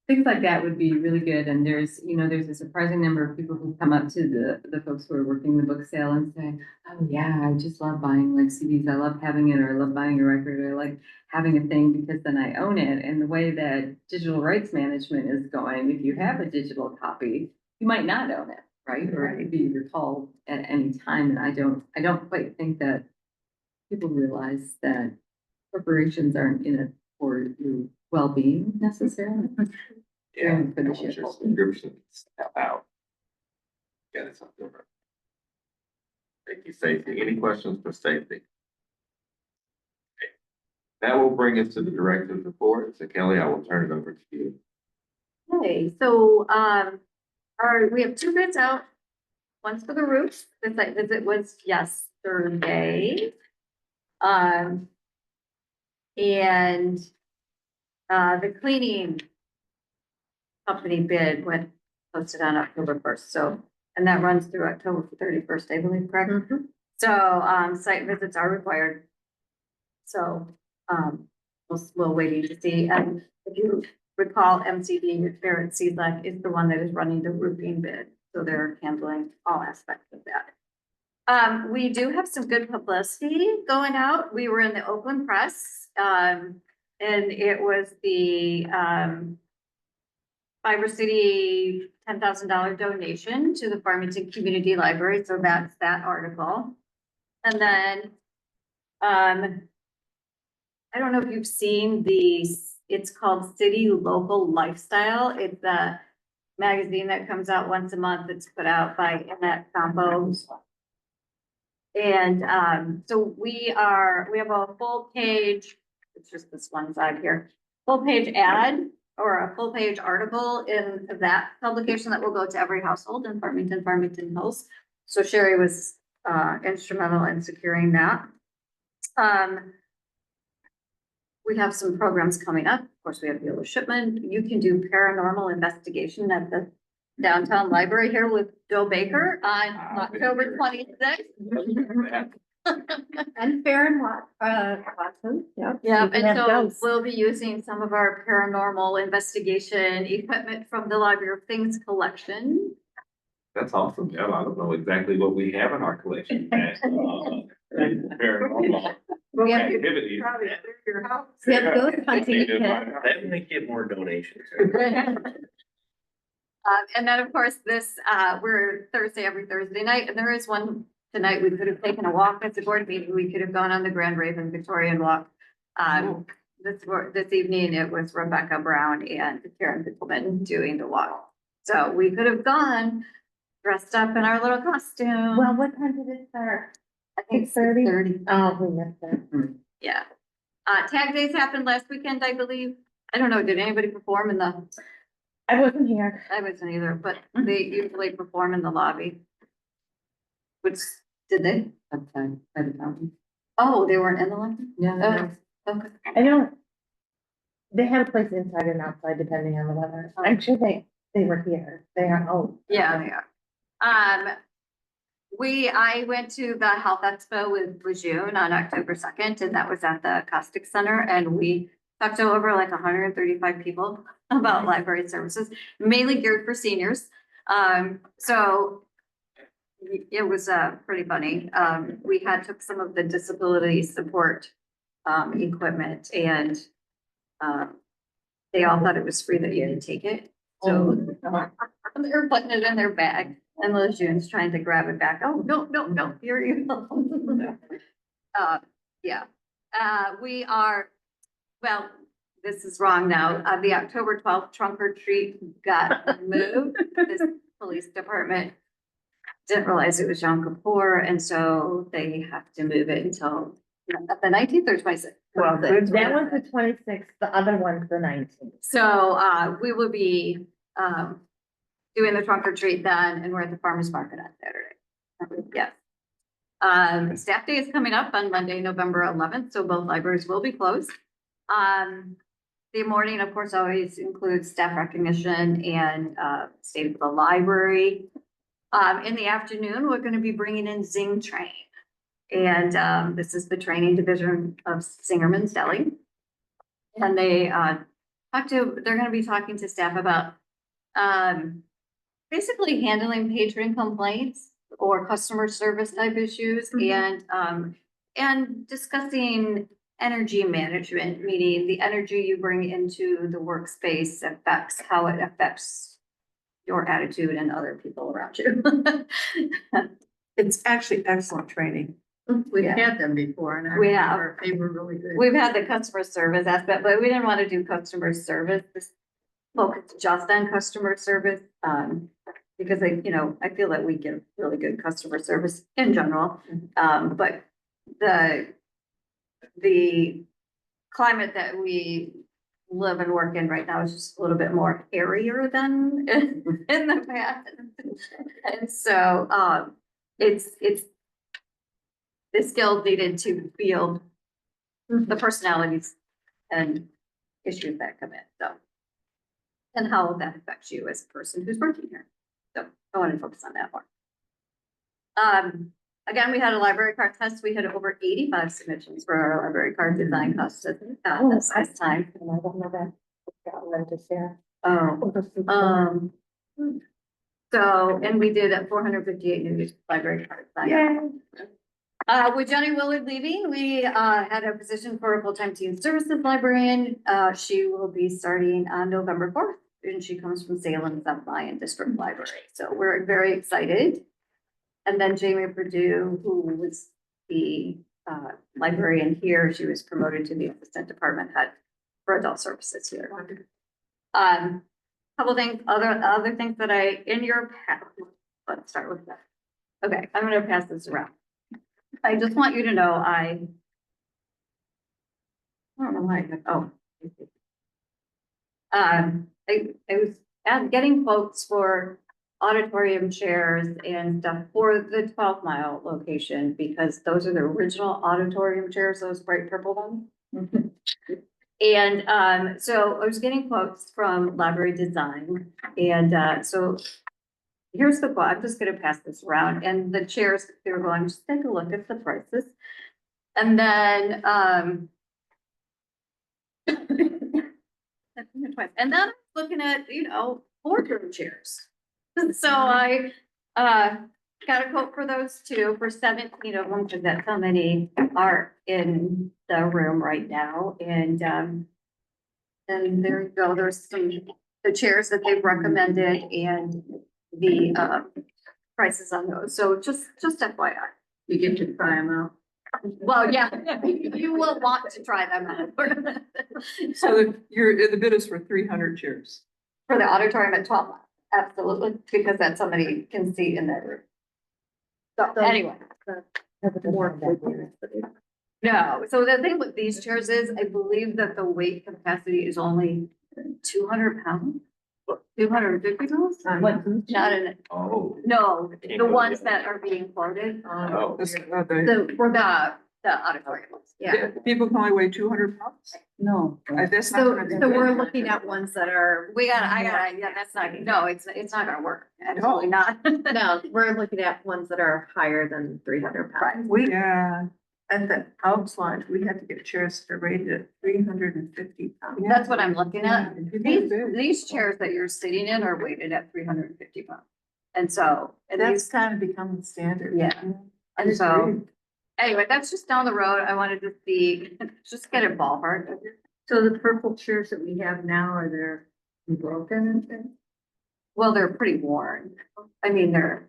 Speaker 7: things like that would be really good, and there's a surprising number of people who come up to the folks who are working the book sale and say, oh yeah, I just love buying like CDs, I love having it, or I love buying a record, or I like having a thing because then I own it. And the way that digital rights management is going, if you have a digital copy, you might not own it, right? Or it could be recalled at any time, and I don't quite think that people realize that corporations aren't in it for your well-being necessarily.
Speaker 2: Yeah,
Speaker 7: for the
Speaker 2: and once your
Speaker 7: ship.
Speaker 2: subscriptions out. Yeah, that's something different. Thank you, Stacy. Any questions for Stacy? Okay. That will bring us to the director's report. So Kelly, I will turn it over to you.
Speaker 1: Okay, so, we have 2 bids out. One's for the roof. The site visit was yesterday. And, the cleaning company bid went posted on October 1st, so, and that runs through October 31st, I believe, correct? So, site visits are required. So, we'll waiting to see, and if you recall, MCD Repair at CLEC is the one that is running the roofing bid, so they're handling all aspects of that. We do have some good publicity going out. We were in the Oakland Press, and it was the, Fiber City $10,000 donation to the Farmington Community Library, so that's that article. And then, I don't know if you've seen it's called City Local Lifestyle. It's a magazine that comes out once a month. It's put out by Annette Combo. And, so we have a full page, it's just this one side here, full page ad or a full page article in that publication that will go to every household in Farmington Hills. So Sherry was, instrumental in securing that. We have some programs coming up. Of course, we have Yellow Shipment. You can do paranormal investigation at the downtown library here with Bill Baker on October 26th.
Speaker 8: And Watson, yep.
Speaker 1: Yeah,
Speaker 8: You can
Speaker 1: and
Speaker 8: have
Speaker 1: so
Speaker 8: those.
Speaker 1: we'll be using some of our paranormal investigation equipment from the Library of Things collection.
Speaker 2: That's awesome. Yeah, I don't know exactly what we have in our collection. Paranormal
Speaker 8: We have,
Speaker 2: activities.
Speaker 3: Probably at your house.
Speaker 8: we have ghost
Speaker 2: Yeah,
Speaker 8: hunting
Speaker 2: they do
Speaker 8: kit.
Speaker 2: find out.
Speaker 6: That might get more donations.
Speaker 1: And then, of course, we're Thursday, every Thursday night, and there is one tonight. We could have taken a walk as a board meeting. We could have gone on the Grand Raven Victorian Walk. This evening, it was Rebecca Brown and Karen Pickleman doing the walk. So we could have gone dressed up in our little costume.
Speaker 8: Well, what time did it start?
Speaker 1: I think
Speaker 8: 6:30?
Speaker 1: 6:30.
Speaker 8: Oh, we missed that.
Speaker 1: Yeah. Tag days happened last weekend, I believe. I don't know, did anybody perform in the,
Speaker 8: I wasn't here.
Speaker 1: I wasn't either, but they usually perform in the lobby. Which, did they?
Speaker 7: Outside, by the fountain.
Speaker 1: Oh, they weren't in the lobby?
Speaker 7: No,
Speaker 1: Oh. Okay.
Speaker 8: I don't. They have a place inside and outside depending on the weather. I'm sure they were here. They are, oh.
Speaker 1: Yeah, they are. I went to the Health Expo with June on October 2nd, and that was at the Caustic Center, and we talked to over like 135 people about library services, mainly geared for seniors. So it was pretty funny. We had took some of the disability support equipment, and they all thought it was free that you didn't take it. So they were putting it in their bag, and Lejeun's trying to grab it back. Oh, no, here you go. Yeah. We are, well, this is wrong now. The October 12th trunk or treat got moved. This police department didn't realize it was Yom Kippur, and so they have to move it until the 19th or 26th.
Speaker 3: Well, good.
Speaker 8: That one's the 26th, the other one's the 19th.
Speaker 1: So we will be doing the trunk or treat then, and we're at the farmer's market on Saturday. Yes. Staff day is coming up on Monday, November 11th, so both libraries will be closed. The morning, of course, always includes staff recognition and state of the library. In the afternoon, we're going to be bringing in Zing Train. And this is the training division of Singerman's Deli. And they're going to be talking to staff about basically handling patron complaints or customer service type issues, and discussing energy management, meaning the energy you bring into the workspace affects how it affects your attitude and other people around you.
Speaker 3: It's actually excellent training.
Speaker 1: We've
Speaker 3: had them before and
Speaker 1: they
Speaker 3: were really good.
Speaker 1: We've had the customer service aspect, but we didn't want to do customer service. This focus just on customer service, because I feel that we give really good customer service in general. But the climate that we live and work in right now is just a little bit more airier than in the past. And so, it's the skills needed to field the personalities and issues that come in, so. And how that affects you as a person who's working here. So I want to focus on that more. Again, we had a library card test. We had over 85 submissions for our library card design contest this last time.
Speaker 8: I don't know that. Got one to share.
Speaker 1: So, and we did 458 new library cards. With Jenny Willard leaving, we had a position for a full-time teen services librarian. She will be starting on November 4th, and she comes from Salem South Lyon District Library. So we're very excited. And then Jamie Purdue, who was the librarian here, she was promoted to the assistant department head for adult services here. Couple things, other things that in your path. Let's start with that. Okay, I'm going to pass this around. I just want you to know, I don't know why, I was getting quotes for auditorium chairs and stuff for the 12 Mile location, because those are the original auditorium chairs, those bright purple ones. And so I was getting quotes from Library Design, and so here's the quote. I'm just going to pass this around, and the chairs, they were going, just take a look at the prices. And then, and then I'm looking at, boardroom chairs. So I, got a quote for those two for 17 of them, because that's how many are in the room right now. And there you go. There's the chairs that they've recommended and the prices on those. So just FYI.
Speaker 3: You get to try them out.
Speaker 1: Well, yeah, you will want to try them out.
Speaker 3: So the bid is for 300 chairs.
Speaker 1: For the auditorium at 12 Mile, absolutely, because that's somebody can see in that room. So anyway. No, so the thing with these chairs is, I believe that the weight capacity is only 200 pounds. 250 pounds? Not in,
Speaker 2: Oh.
Speaker 1: no, the ones that are being quoted.
Speaker 2: Oh.
Speaker 1: For the the auditoriums, yeah.
Speaker 3: People can only weigh 200 pounds?
Speaker 1: No.
Speaker 3: That's not
Speaker 7: So,
Speaker 3: gonna be
Speaker 7: so
Speaker 3: good.
Speaker 7: we're looking at ones that are,
Speaker 1: Yeah, that's not, no, it's not gonna work, absolutely not.
Speaker 7: no, we're looking at ones that are higher than 300 pounds.
Speaker 3: Yeah, at the Elks Lodge, we had to get chairs that are rated at 350 pounds.
Speaker 1: That's what I'm looking at.
Speaker 3: These-
Speaker 1: These chairs that you're sitting in are weighted at 350 pounds. And so, and
Speaker 3: That's
Speaker 1: these,
Speaker 3: kind of become the standard.
Speaker 1: yeah.
Speaker 3: I
Speaker 1: And so,
Speaker 3: agree.
Speaker 1: anyway, that's just down the road. I wanted to see, just get a ballpark. So the purple chairs that we have now, are they broken and things? Well, they're pretty worn. I mean, they're,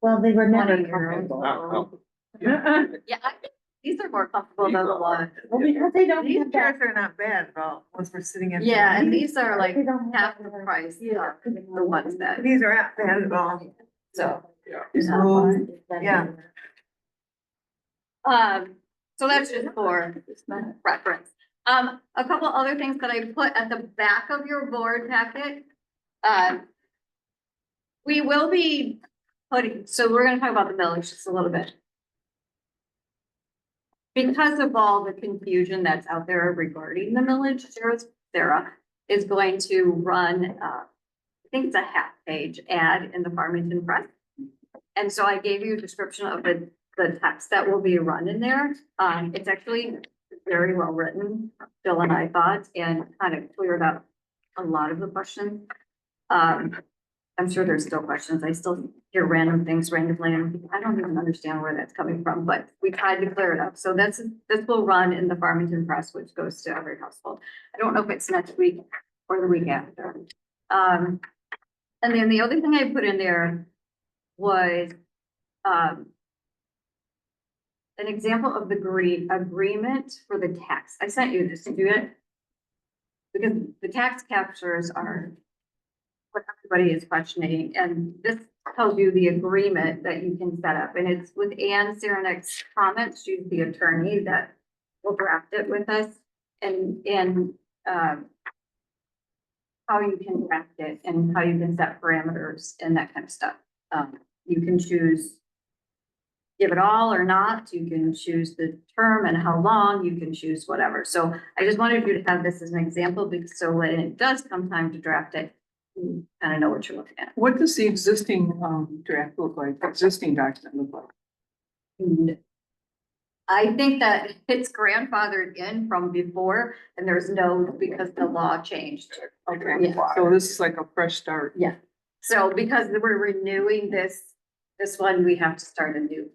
Speaker 8: Well, they were never
Speaker 1: 20-year-old.
Speaker 8: comfortable.
Speaker 1: yeah, I think these are more comfortable than the ones.
Speaker 8: Well, because they don't
Speaker 3: These
Speaker 8: have that.
Speaker 3: chairs are not bad at all, once we're sitting in.
Speaker 1: Yeah, and these are like
Speaker 8: They don't have
Speaker 1: half the
Speaker 8: that.
Speaker 1: price,
Speaker 3: Yeah.
Speaker 1: the ones that,
Speaker 3: These are not bad at all.
Speaker 1: so.
Speaker 3: Smooth. Yeah.
Speaker 1: So that's just for reference. A couple other things that I put at the back of your board packet. We will be putting, so we're gonna talk about the millage just a little bit. Because of all the confusion that's out there regarding the millage, Sarah is going to run, I think it's a half-page ad in the Farmington Press. And so I gave you a description of the text that will be run in there. It's actually very well written, Bill and I thought, and kind of cleared up a lot of the questions. I'm sure there's still questions. I still hear random things randomly, and I don't even understand where that's coming from, but we tried to clear it up. So this will run in the Farmington Press, which goes to every household. I don't know if it's next week or the week after. And then the other thing I put in there was an example of the agreement for the tax. I sent you this to do it. Because the tax captures are what everybody is questioning, and this tells you the agreement that you can set up, and it's with Ann Saranack's comments. She's the attorney that will draft it with us, and how you can draft it and how you can set parameters and that kind of stuff. You can choose give it all or not. You can choose the term and how long. You can choose whatever. So I just wanted you to have this as an example, because so when it does come time to draft it, you kind of know what you're looking at.
Speaker 9: What does the existing draft look like, existing document look like?
Speaker 1: And I think that it's grandfathered in from before, and there's no, because the law changed.
Speaker 9: Okay,
Speaker 1: Yeah.
Speaker 9: so this is like a fresh start.
Speaker 1: Yeah. So because we're renewing this one, we have to start anew.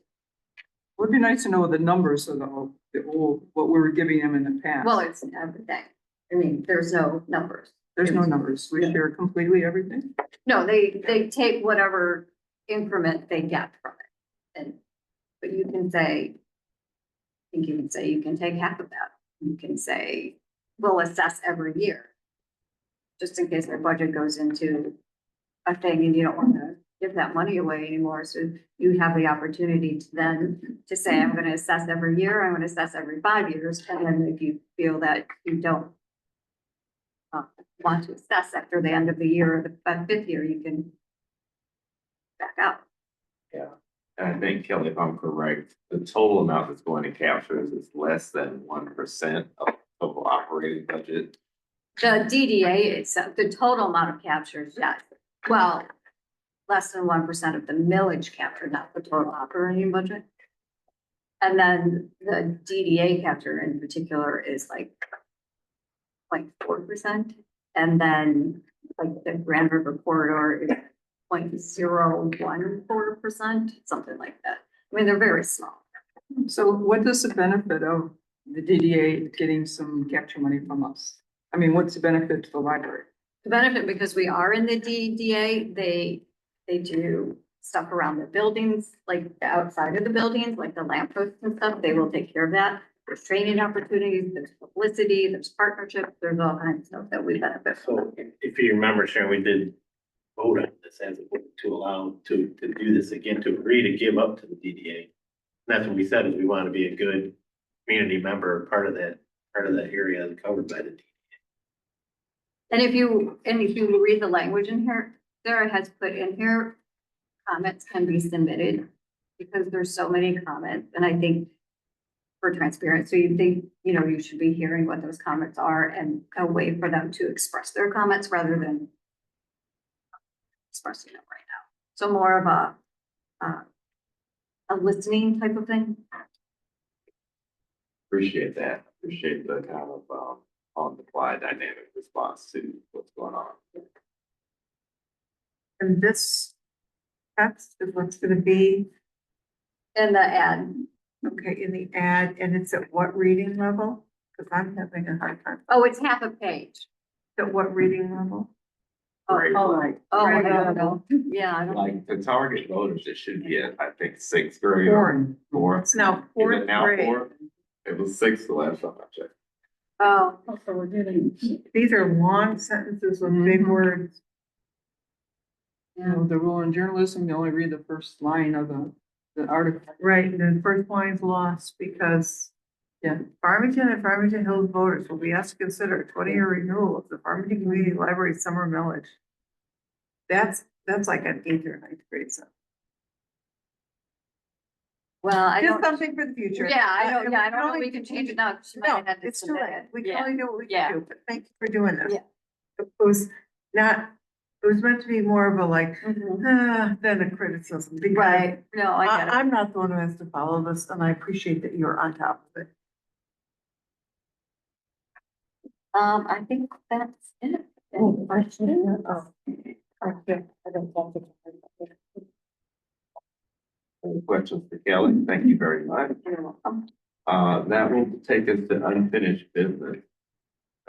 Speaker 9: Would be nice to know the numbers of the old, what we were giving them in the past.
Speaker 1: Well, it's everything. I mean, there's no numbers.
Speaker 9: There's no numbers. We share completely everything.
Speaker 1: No, they take whatever increment they get from it. And, but you can say, I think you can say you can take half of that. You can say, we'll assess every year. Just in case their budget goes into a thing and you don't want to give that money away anymore. So you have the opportunity to then to say, I'm going to assess every year. I'm going to assess every 5 years. And then if you feel that you don't want to assess after the end of the year or the fifth year, you can back out.
Speaker 2: Yeah, and I think, Kelly, if I'm correct, the total amount that's going to captures is less than 1% of total operating budget.
Speaker 1: The DDA itself, the total amount of captures, yes. Well, less than 1% of the millage captured, not the total operating budget. And then the DDA capture in particular is like 4%. And then like the Grand River corridor is 0.014%, something like that. I mean, they're very small.
Speaker 9: So what is the benefit of the DDA getting some capture money from us? I mean, what's the benefit to the library?
Speaker 1: The benefit, because we are in the DDA, they do stuff around the buildings, like the outside of the buildings, like the lampposts and stuff. They will take care of that. There's training opportunities, there's publicity, there's partnerships, there's all kinds of stuff that we benefit from.
Speaker 6: So if you remember, Sharon, we did vote on this as a vote to allow to do this again, to agree to give up to the DDA. And that's what we said, is we want to be a good community member, part of that area covered by the DDA.
Speaker 1: And if you read the language in here, Sarah has put in here, comments can be submitted because there's so many comments. And I think for transparency, they, you know, you should be hearing what those comments are and a way for them to express their comments rather than expressing them right now. So more of a listening type of thing.
Speaker 2: Appreciate that. Appreciate the kind of, on the fly dynamic response to what's going on.
Speaker 3: And this text is what's gonna be,
Speaker 1: And the ad,
Speaker 3: okay, in the ad, and it's at what reading level? Cause I'm having a hard time.
Speaker 1: oh, it's half a page.
Speaker 3: At what reading level?
Speaker 1: Oh,
Speaker 2: Grade
Speaker 1: oh,
Speaker 2: level.
Speaker 1: oh, I
Speaker 3: Grade
Speaker 1: don't know. Yeah, I don't.
Speaker 2: Like the target voters, it should be at, I think, sixth grade
Speaker 3: Fourth.
Speaker 2: or fourth.
Speaker 3: It's now
Speaker 2: Is
Speaker 3: fourth
Speaker 2: it now
Speaker 3: grade.
Speaker 2: fourth? It was sixth the last time I checked.
Speaker 1: Oh, so we're getting.
Speaker 3: These are long sentences with big
Speaker 9: Mhm.
Speaker 3: words.
Speaker 9: You know, the rule in journalism, you only read the first line of the article.
Speaker 3: Right, and then first line's lost because, yeah, Farmington and Farmington Hills voters will be asked to consider a 20-year renewal of the Farmington Community Library summer millage. That's like an 8th or 9th grade stuff.
Speaker 1: Well, I
Speaker 3: Just
Speaker 1: don't.
Speaker 3: something for the future.
Speaker 1: Yeah, I don't, yeah, I
Speaker 3: we
Speaker 1: don't know
Speaker 3: only
Speaker 1: if we can change it
Speaker 3: do-
Speaker 1: now. 'Cause she might
Speaker 3: No,
Speaker 1: have had to
Speaker 3: it's too
Speaker 1: submit
Speaker 3: late.
Speaker 1: it.
Speaker 3: We can
Speaker 1: Yeah.
Speaker 3: only do what we
Speaker 1: Yeah.
Speaker 3: can do, but thank you for doing this.
Speaker 1: Yeah.
Speaker 3: It was not, it was meant to be more of a like,
Speaker 1: Mhm.
Speaker 3: than a criticism. because
Speaker 1: Right, no, I get it.
Speaker 3: I'm not the one who has to follow this, and I appreciate that you're on top of it.
Speaker 1: I think that's it. Any questions?
Speaker 2: Any questions for Kelly? Thank you very much.
Speaker 1: You're welcome.
Speaker 2: That will take us to unfinished business.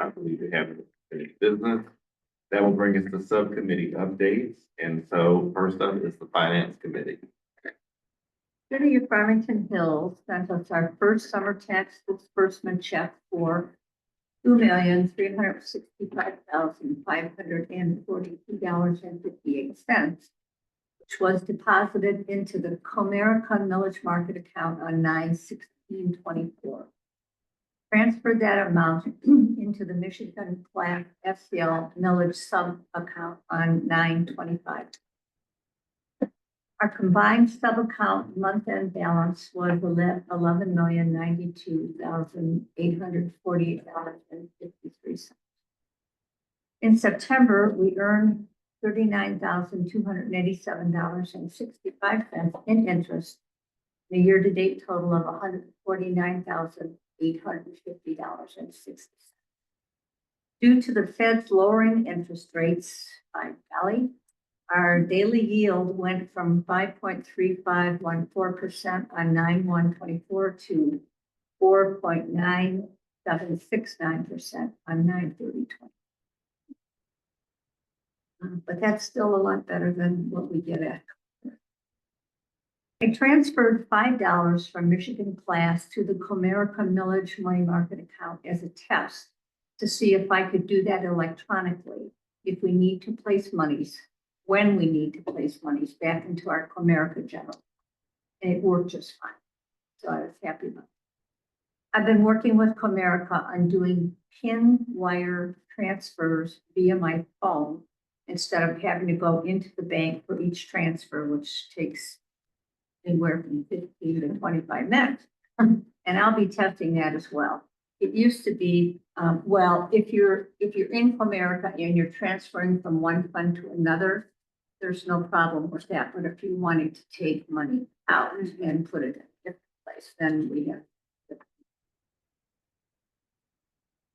Speaker 2: I believe we have unfinished business. That will bring us to subcommittee updates. And so first up is the finance committee.
Speaker 1: City of Farmington Hills sent us our first summer tax disbursement check for $2,365,542.58, which was deposited into the Comerica Millage Market account on 9/16/24. Transferred that amount into the Michigan Flat FCL Millage sub account on 9/25. Our combined sub-account month-end balance was $11,092,848.53. In September, we earned $39,287.65 in interest, a year-to-date total of $149,850.60. Due to the Fed's lowering interest rates by Valley, our daily yield went from 5.3514% on 9/1/24 to 4.9769% on 9/30/20. But that's still a lot better than what we get at. I transferred $5 from Michigan Class to the Comerica Millage Money Market account as a test to see if I could do that electronically if we need to place monies, when we need to place monies back into our Comerica General. And it worked just fine. So I was happy about it. I've been working with Comerica on doing PIN wire transfers via my phone instead of having to go into the bank for each transfer, which takes anywhere from 15 to 25 minutes. And I'll be testing that as well. It used to be, well, if you're in Comerica and you're transferring from one fund to another, there's no problem with that. But if you wanted to take money out and put it in a different place, then we have.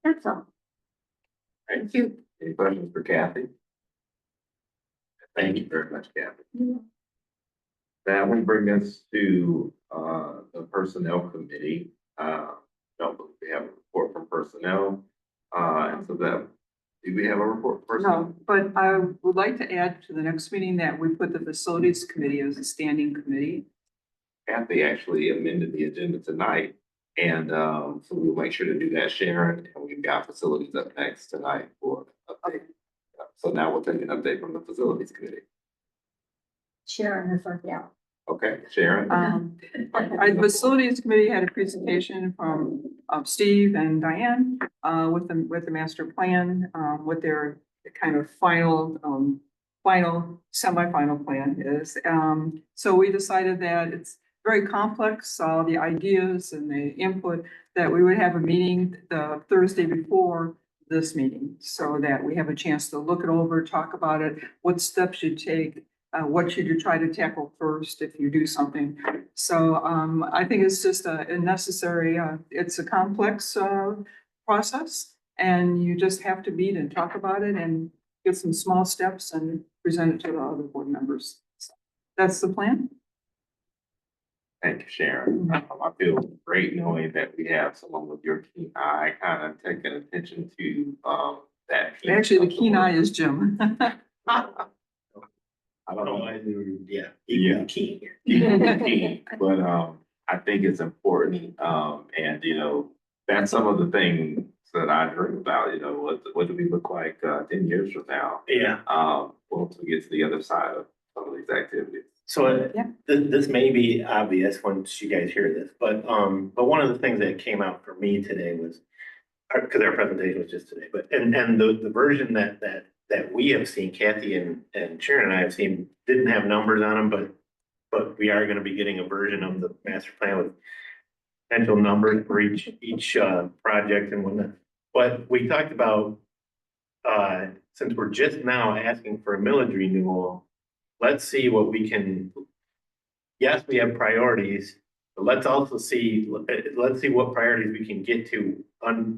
Speaker 1: That's all.
Speaker 2: Thank you. Any questions for Kathy? Thank you very much, Kathy. That will bring us to, the personnel committee. Don't believe we have a report from personnel. And so that, do we have a report for personnel?
Speaker 9: No, but I would like to add to the next meeting that we put the facilities committee as a standing committee.
Speaker 2: Kathy actually amended the agenda tonight. And, so we'll make sure to do that, Sharon. And we've got facilities up next tonight for update. So now we'll take an update from the facilities committee.
Speaker 1: Sharon is our gal.
Speaker 2: Okay, Sharon?
Speaker 9: Our facilities committee had a presentation from Steve and Diane with the master plan, what their kind of final semifinal plan is. So we decided that very complex, the ideas and the input, that we would have a meeting the Thursday before this meeting, so that we have a chance to look it over, talk about it, what steps you take, what should you try to tackle first if you do something. So, I think it's just a necessary, it's a complex, process, and you just have to meet and talk about it and get some small steps and present it to the other board members. So that's the plan.
Speaker 2: Thank you, Sharon. I feel great knowing that we have someone with your keen eye kind of taking attention to, that. piece
Speaker 9: Actually,
Speaker 2: of
Speaker 9: the keen
Speaker 2: work.
Speaker 9: eye is Jim.
Speaker 2: I don't know.
Speaker 6: Yeah.
Speaker 2: Yeah.
Speaker 6: Key.
Speaker 2: Key, but, I think it's important, and, that's some of the things that I dream about, what do we look like, 10 years from now?
Speaker 6: Yeah.
Speaker 2: Once we get to the other side of some of these activities.
Speaker 6: So
Speaker 9: Yeah.
Speaker 6: this may be obvious once you guys hear this, but one of the things that came out for me today was, because our presentation was just today, but, and the version that we have seen, Kathy and Sharon and I have seen, didn't have numbers on them, but we are gonna be getting a version of the master plan with potential numbers for each project and whatnot. But we talked about, since we're just now asking for a millage renewal, let's see what we can. Yes, we have priorities, but let's also see, let's see what priorities we can get to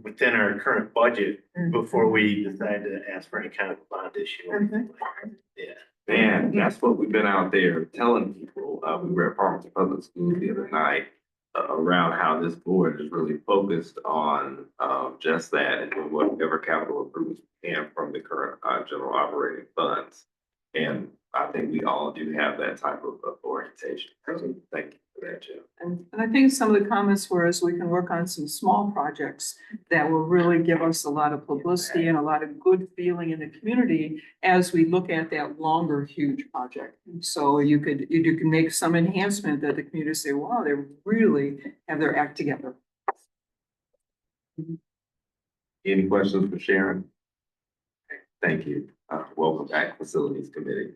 Speaker 6: within our current budget before we decide to ask for any kind of bond issue. or anything like that. Yeah.
Speaker 2: And that's what we've been out there telling people. We were at Farmington Public Schools the other night, around how this board is really focused on, just that and doing whatever capital improvements we can from the current, general operating funds. And I think we all do have that type of orientation. So thank you for that, Jim.
Speaker 9: And I think some of the comments were, as we can work on some small projects that will really give us a lot of publicity and a lot of good feeling in the community as we look at that longer, huge project. So you can make some enhancement that the community say, wow, they really have their act together.
Speaker 2: Any questions for Sharon? Thank you. Welcome back, Facilities Committee.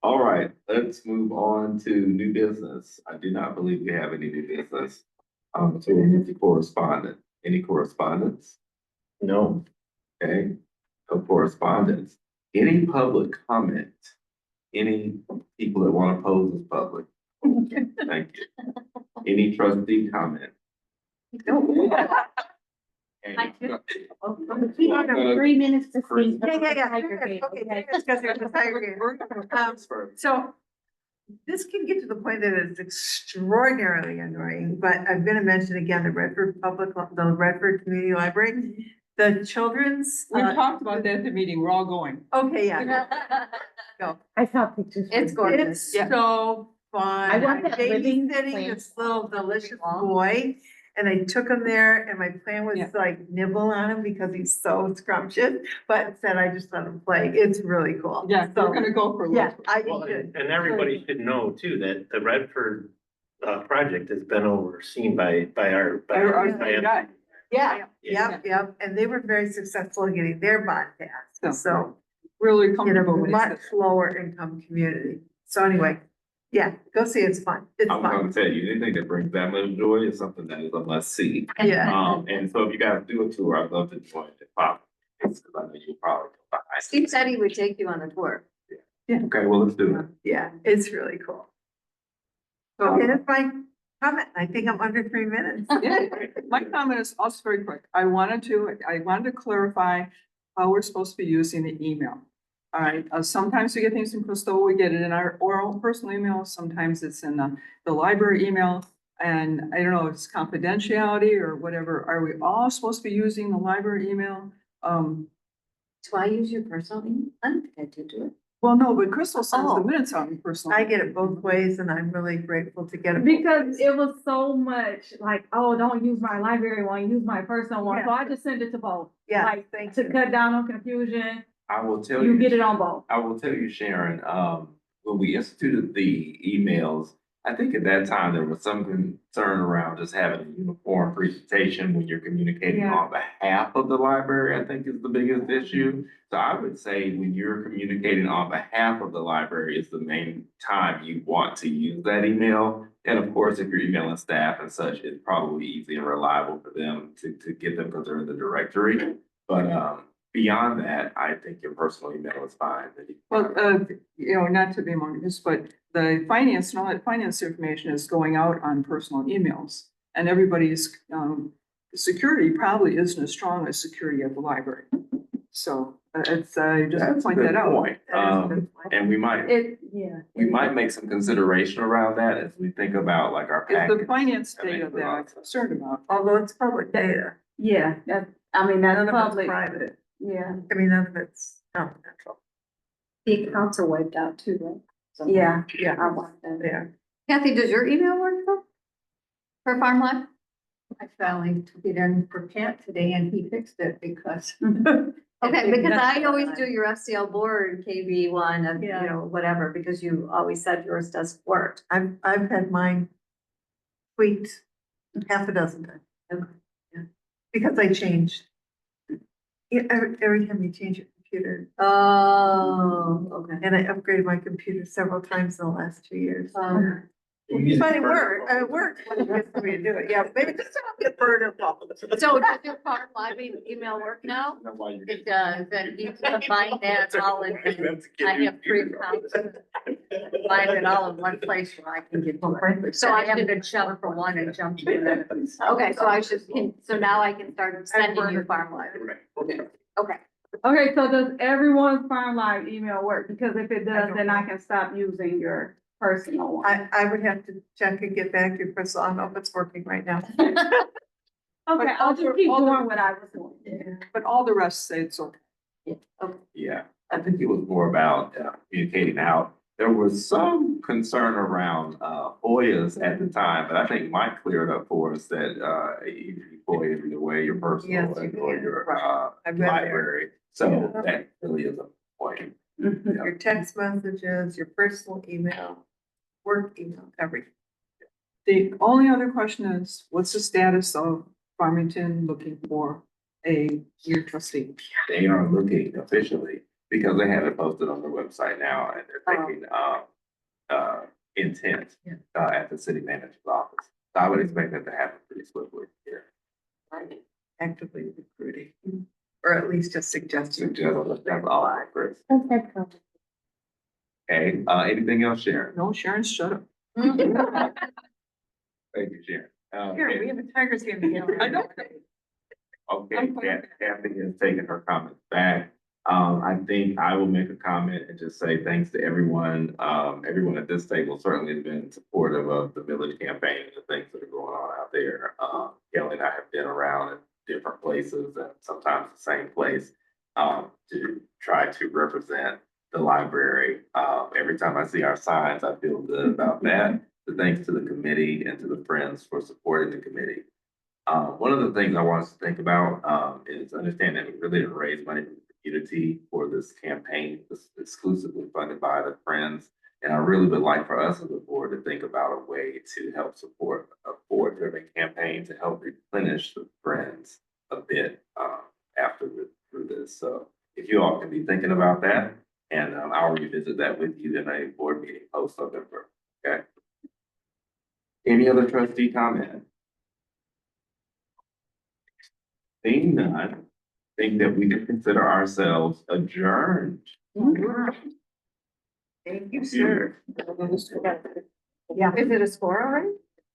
Speaker 2: All right, let's move on to new business. I do not believe we have any new business. So we'll move to correspondence. Any correspondence?
Speaker 6: No.
Speaker 2: Okay, no correspondence. Any public comment? Any people that want to pose as public? Thank you. Any trustee comment?
Speaker 1: I do.
Speaker 8: We have 3 minutes to speak.
Speaker 3: Yeah.
Speaker 8: Tiger Gate,
Speaker 3: Okay,
Speaker 8: okay?
Speaker 3: discuss it with Tiger Gate. So this can get to the point that it's extraordinarily annoying, but I'm gonna mention again, the Redford Community Library, the children's.
Speaker 9: We talked about that at the meeting. We're all going.
Speaker 3: Okay, yeah. Go.
Speaker 8: I saw pictures.
Speaker 1: It's gorgeous.
Speaker 3: It's so fun.
Speaker 8: I want that living
Speaker 3: Babysitting
Speaker 8: plant.
Speaker 3: this little delicious boy. And I took him there and my plan was
Speaker 9: Yeah.
Speaker 3: to like nibble on him because he's so scrumptious, but instead I just let him play. It's really cool.
Speaker 9: Yeah,
Speaker 3: So,
Speaker 9: we're gonna go for a
Speaker 3: yeah,
Speaker 9: little.
Speaker 3: I
Speaker 6: Well,
Speaker 3: did.
Speaker 6: and everybody should know too, that the Redford, project has been overseen by our.
Speaker 9: Our guy.
Speaker 3: Yeah,
Speaker 9: Yeah.
Speaker 3: yep. And they were very successful in getting their bond passed. So
Speaker 9: Really
Speaker 3: in a
Speaker 9: comfortable with
Speaker 3: much
Speaker 9: it.
Speaker 3: lower income community. So anyway, yeah, go see. It's fun. It's
Speaker 2: I'm gonna
Speaker 3: fun.
Speaker 2: tell you, anything that brings that much joy is something that is a must see.
Speaker 3: Yeah.
Speaker 2: And so if you guys do a tour, I'd love to join it. Because I know you'll probably go by.
Speaker 1: Steve said he would take you on the tour.
Speaker 2: Okay, well, let's do it.
Speaker 3: Yeah, it's really cool. Okay, that's my comment. I think I'm under 3 minutes.
Speaker 9: Yeah, my comment is also very quick. I wanted to clarify how we're supposed to be using the email. All right, sometimes we get things in Crystal, we get it in our oral personal email, sometimes it's in the library email. And I don't know if it's confidentiality or whatever. Are we all supposed to be using the library email?
Speaker 1: Do I use your personal email? I'm connected to it.
Speaker 9: Well, no, but Crystal sends the
Speaker 1: Oh.
Speaker 9: minutes out in personal.
Speaker 3: I get it both ways and I'm really grateful to get it. both
Speaker 5: Because
Speaker 3: ways.
Speaker 5: it was so much like, oh, don't use my library one, use my personal one. So
Speaker 3: Yeah.
Speaker 5: I just send it to both.
Speaker 3: Yeah,
Speaker 5: Like,
Speaker 3: thank
Speaker 5: to
Speaker 3: you.
Speaker 5: cut down on confusion,
Speaker 2: I will tell
Speaker 5: you
Speaker 2: you.
Speaker 5: get it on both.
Speaker 2: I will tell you, Sharon, when we instituted the emails, I think at that time, there was some concern around just having a uniform presentation when you're communicating
Speaker 3: Yeah.
Speaker 2: on behalf of the library, I think is the biggest issue. So I would say when you're communicating on behalf of the library is the main time you want to use that email. And of course, if you're emailing staff and such, it's probably easy and reliable for them to get them because they're in the directory. But beyond that, I think your personal email is fine.
Speaker 9: Well, you know, not to be mortgaged, but the finance, and all that finance information is going out on personal emails. And everybody's, security probably isn't as strong as security at the library. So it's, just to
Speaker 2: That's a
Speaker 9: point
Speaker 2: good
Speaker 9: that out.
Speaker 2: point. And we might make some consideration around that as we think about like our
Speaker 9: It's the
Speaker 2: package.
Speaker 9: finance
Speaker 2: I think
Speaker 9: data
Speaker 2: we're
Speaker 9: that I'm
Speaker 2: on-
Speaker 9: concerned about.
Speaker 3: Although it's public data,
Speaker 1: Yeah, I mean,
Speaker 3: none of it's private.
Speaker 1: yeah.
Speaker 3: I mean, none of it's confidential.
Speaker 1: The accounts are wiped out too, right? Yeah,
Speaker 3: Yeah.
Speaker 1: I want that.
Speaker 3: Yeah.
Speaker 1: Kathy, does your email work for Farm Life? I finally took it in for Pat today and he fixed it because.
Speaker 10: Okay, because I always do your FCL board KB one and, you
Speaker 1: Yeah.
Speaker 10: know, whatever, because you always said yours does work.
Speaker 3: I've had mine tweaked half a dozen times.
Speaker 10: Okay,
Speaker 3: Yeah. Because I changed. Yeah, every time you change your computer,
Speaker 10: Oh, okay.
Speaker 3: and I upgraded my computer several times in the last 2 years.
Speaker 6: But
Speaker 3: it worked when it gets for me to do it, yeah, maybe just don't get burned up.
Speaker 10: So does your Farm Live email work now?
Speaker 2: I know why you're-
Speaker 1: It does, and you combine that all in, I have 3 accounts. Combine it all in one place where I can get to it. So I have to jump from one and jump to the other.
Speaker 10: Okay, so I should, so now I can start sending you Farm Live.
Speaker 6: Okay.
Speaker 10: Okay.
Speaker 11: Okay, so does everyone's Farm Live email work? Because if it does, then I can stop using your personal one.
Speaker 3: I would have to check and get back to you, Crystal, I don't know if it's working right now.
Speaker 11: Okay, I'll just keep
Speaker 9: all the-
Speaker 11: doing what I was doing.
Speaker 9: But all the rest say it's okay.
Speaker 2: Yeah, I think it was more about communicating out. There was some concern around FOIAs at the time, but I think Mike cleared up for us that you can FOIA either way, your personal
Speaker 3: Yes, you
Speaker 2: or
Speaker 3: can.
Speaker 2: your
Speaker 3: Right. I've read there.
Speaker 2: library. So that really is a point. Yeah.
Speaker 3: Your text messages, your personal email, work email, everything.
Speaker 9: The only other question is, what's the status of Farmington looking for a year trustee?
Speaker 2: They are looking officially because they have it posted on their website now and they're taking intent at the city manager's office. So I would expect that to happen pretty swiftly here.
Speaker 3: Actively recruiting, or at least a suggestion.
Speaker 2: That's all, Chris. Okay, anything else, Sharon?
Speaker 9: No, Sharon, shut up.
Speaker 2: Thank you, Sharon.
Speaker 3: Here, we have a Tigers game again.
Speaker 9: I know.
Speaker 2: Okay, Kathy has taken her comments back. I think I will make a comment and just say thanks to everyone. Everyone at this table certainly has been supportive of the village campaign and the things that are going on out there. Kelly and I have been around in different places and sometimes the same place to try to represent the library. Every time I see our signs, I feel good about that. So thanks to the committee and to the friends for supporting the committee. One of the things I want us to think about is understand that we really didn't raise money from the community for this campaign. This is exclusively funded by the Friends. And I really would like for us as a board to think about a way to help support a board-driven campaign to help replenish the Friends a bit through this. So if you all can be thinking about that, and I'll revisit that with you in a board meeting post-November, okay? Any other trustee comment? Seeing none, think that we can consider ourselves adjourned.
Speaker 3: Thank you, sir.
Speaker 10: Yeah. Is it a score already?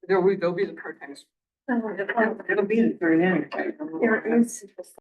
Speaker 9: There'll be the part-timers.
Speaker 3: It'll be the very end.
Speaker 10: There is.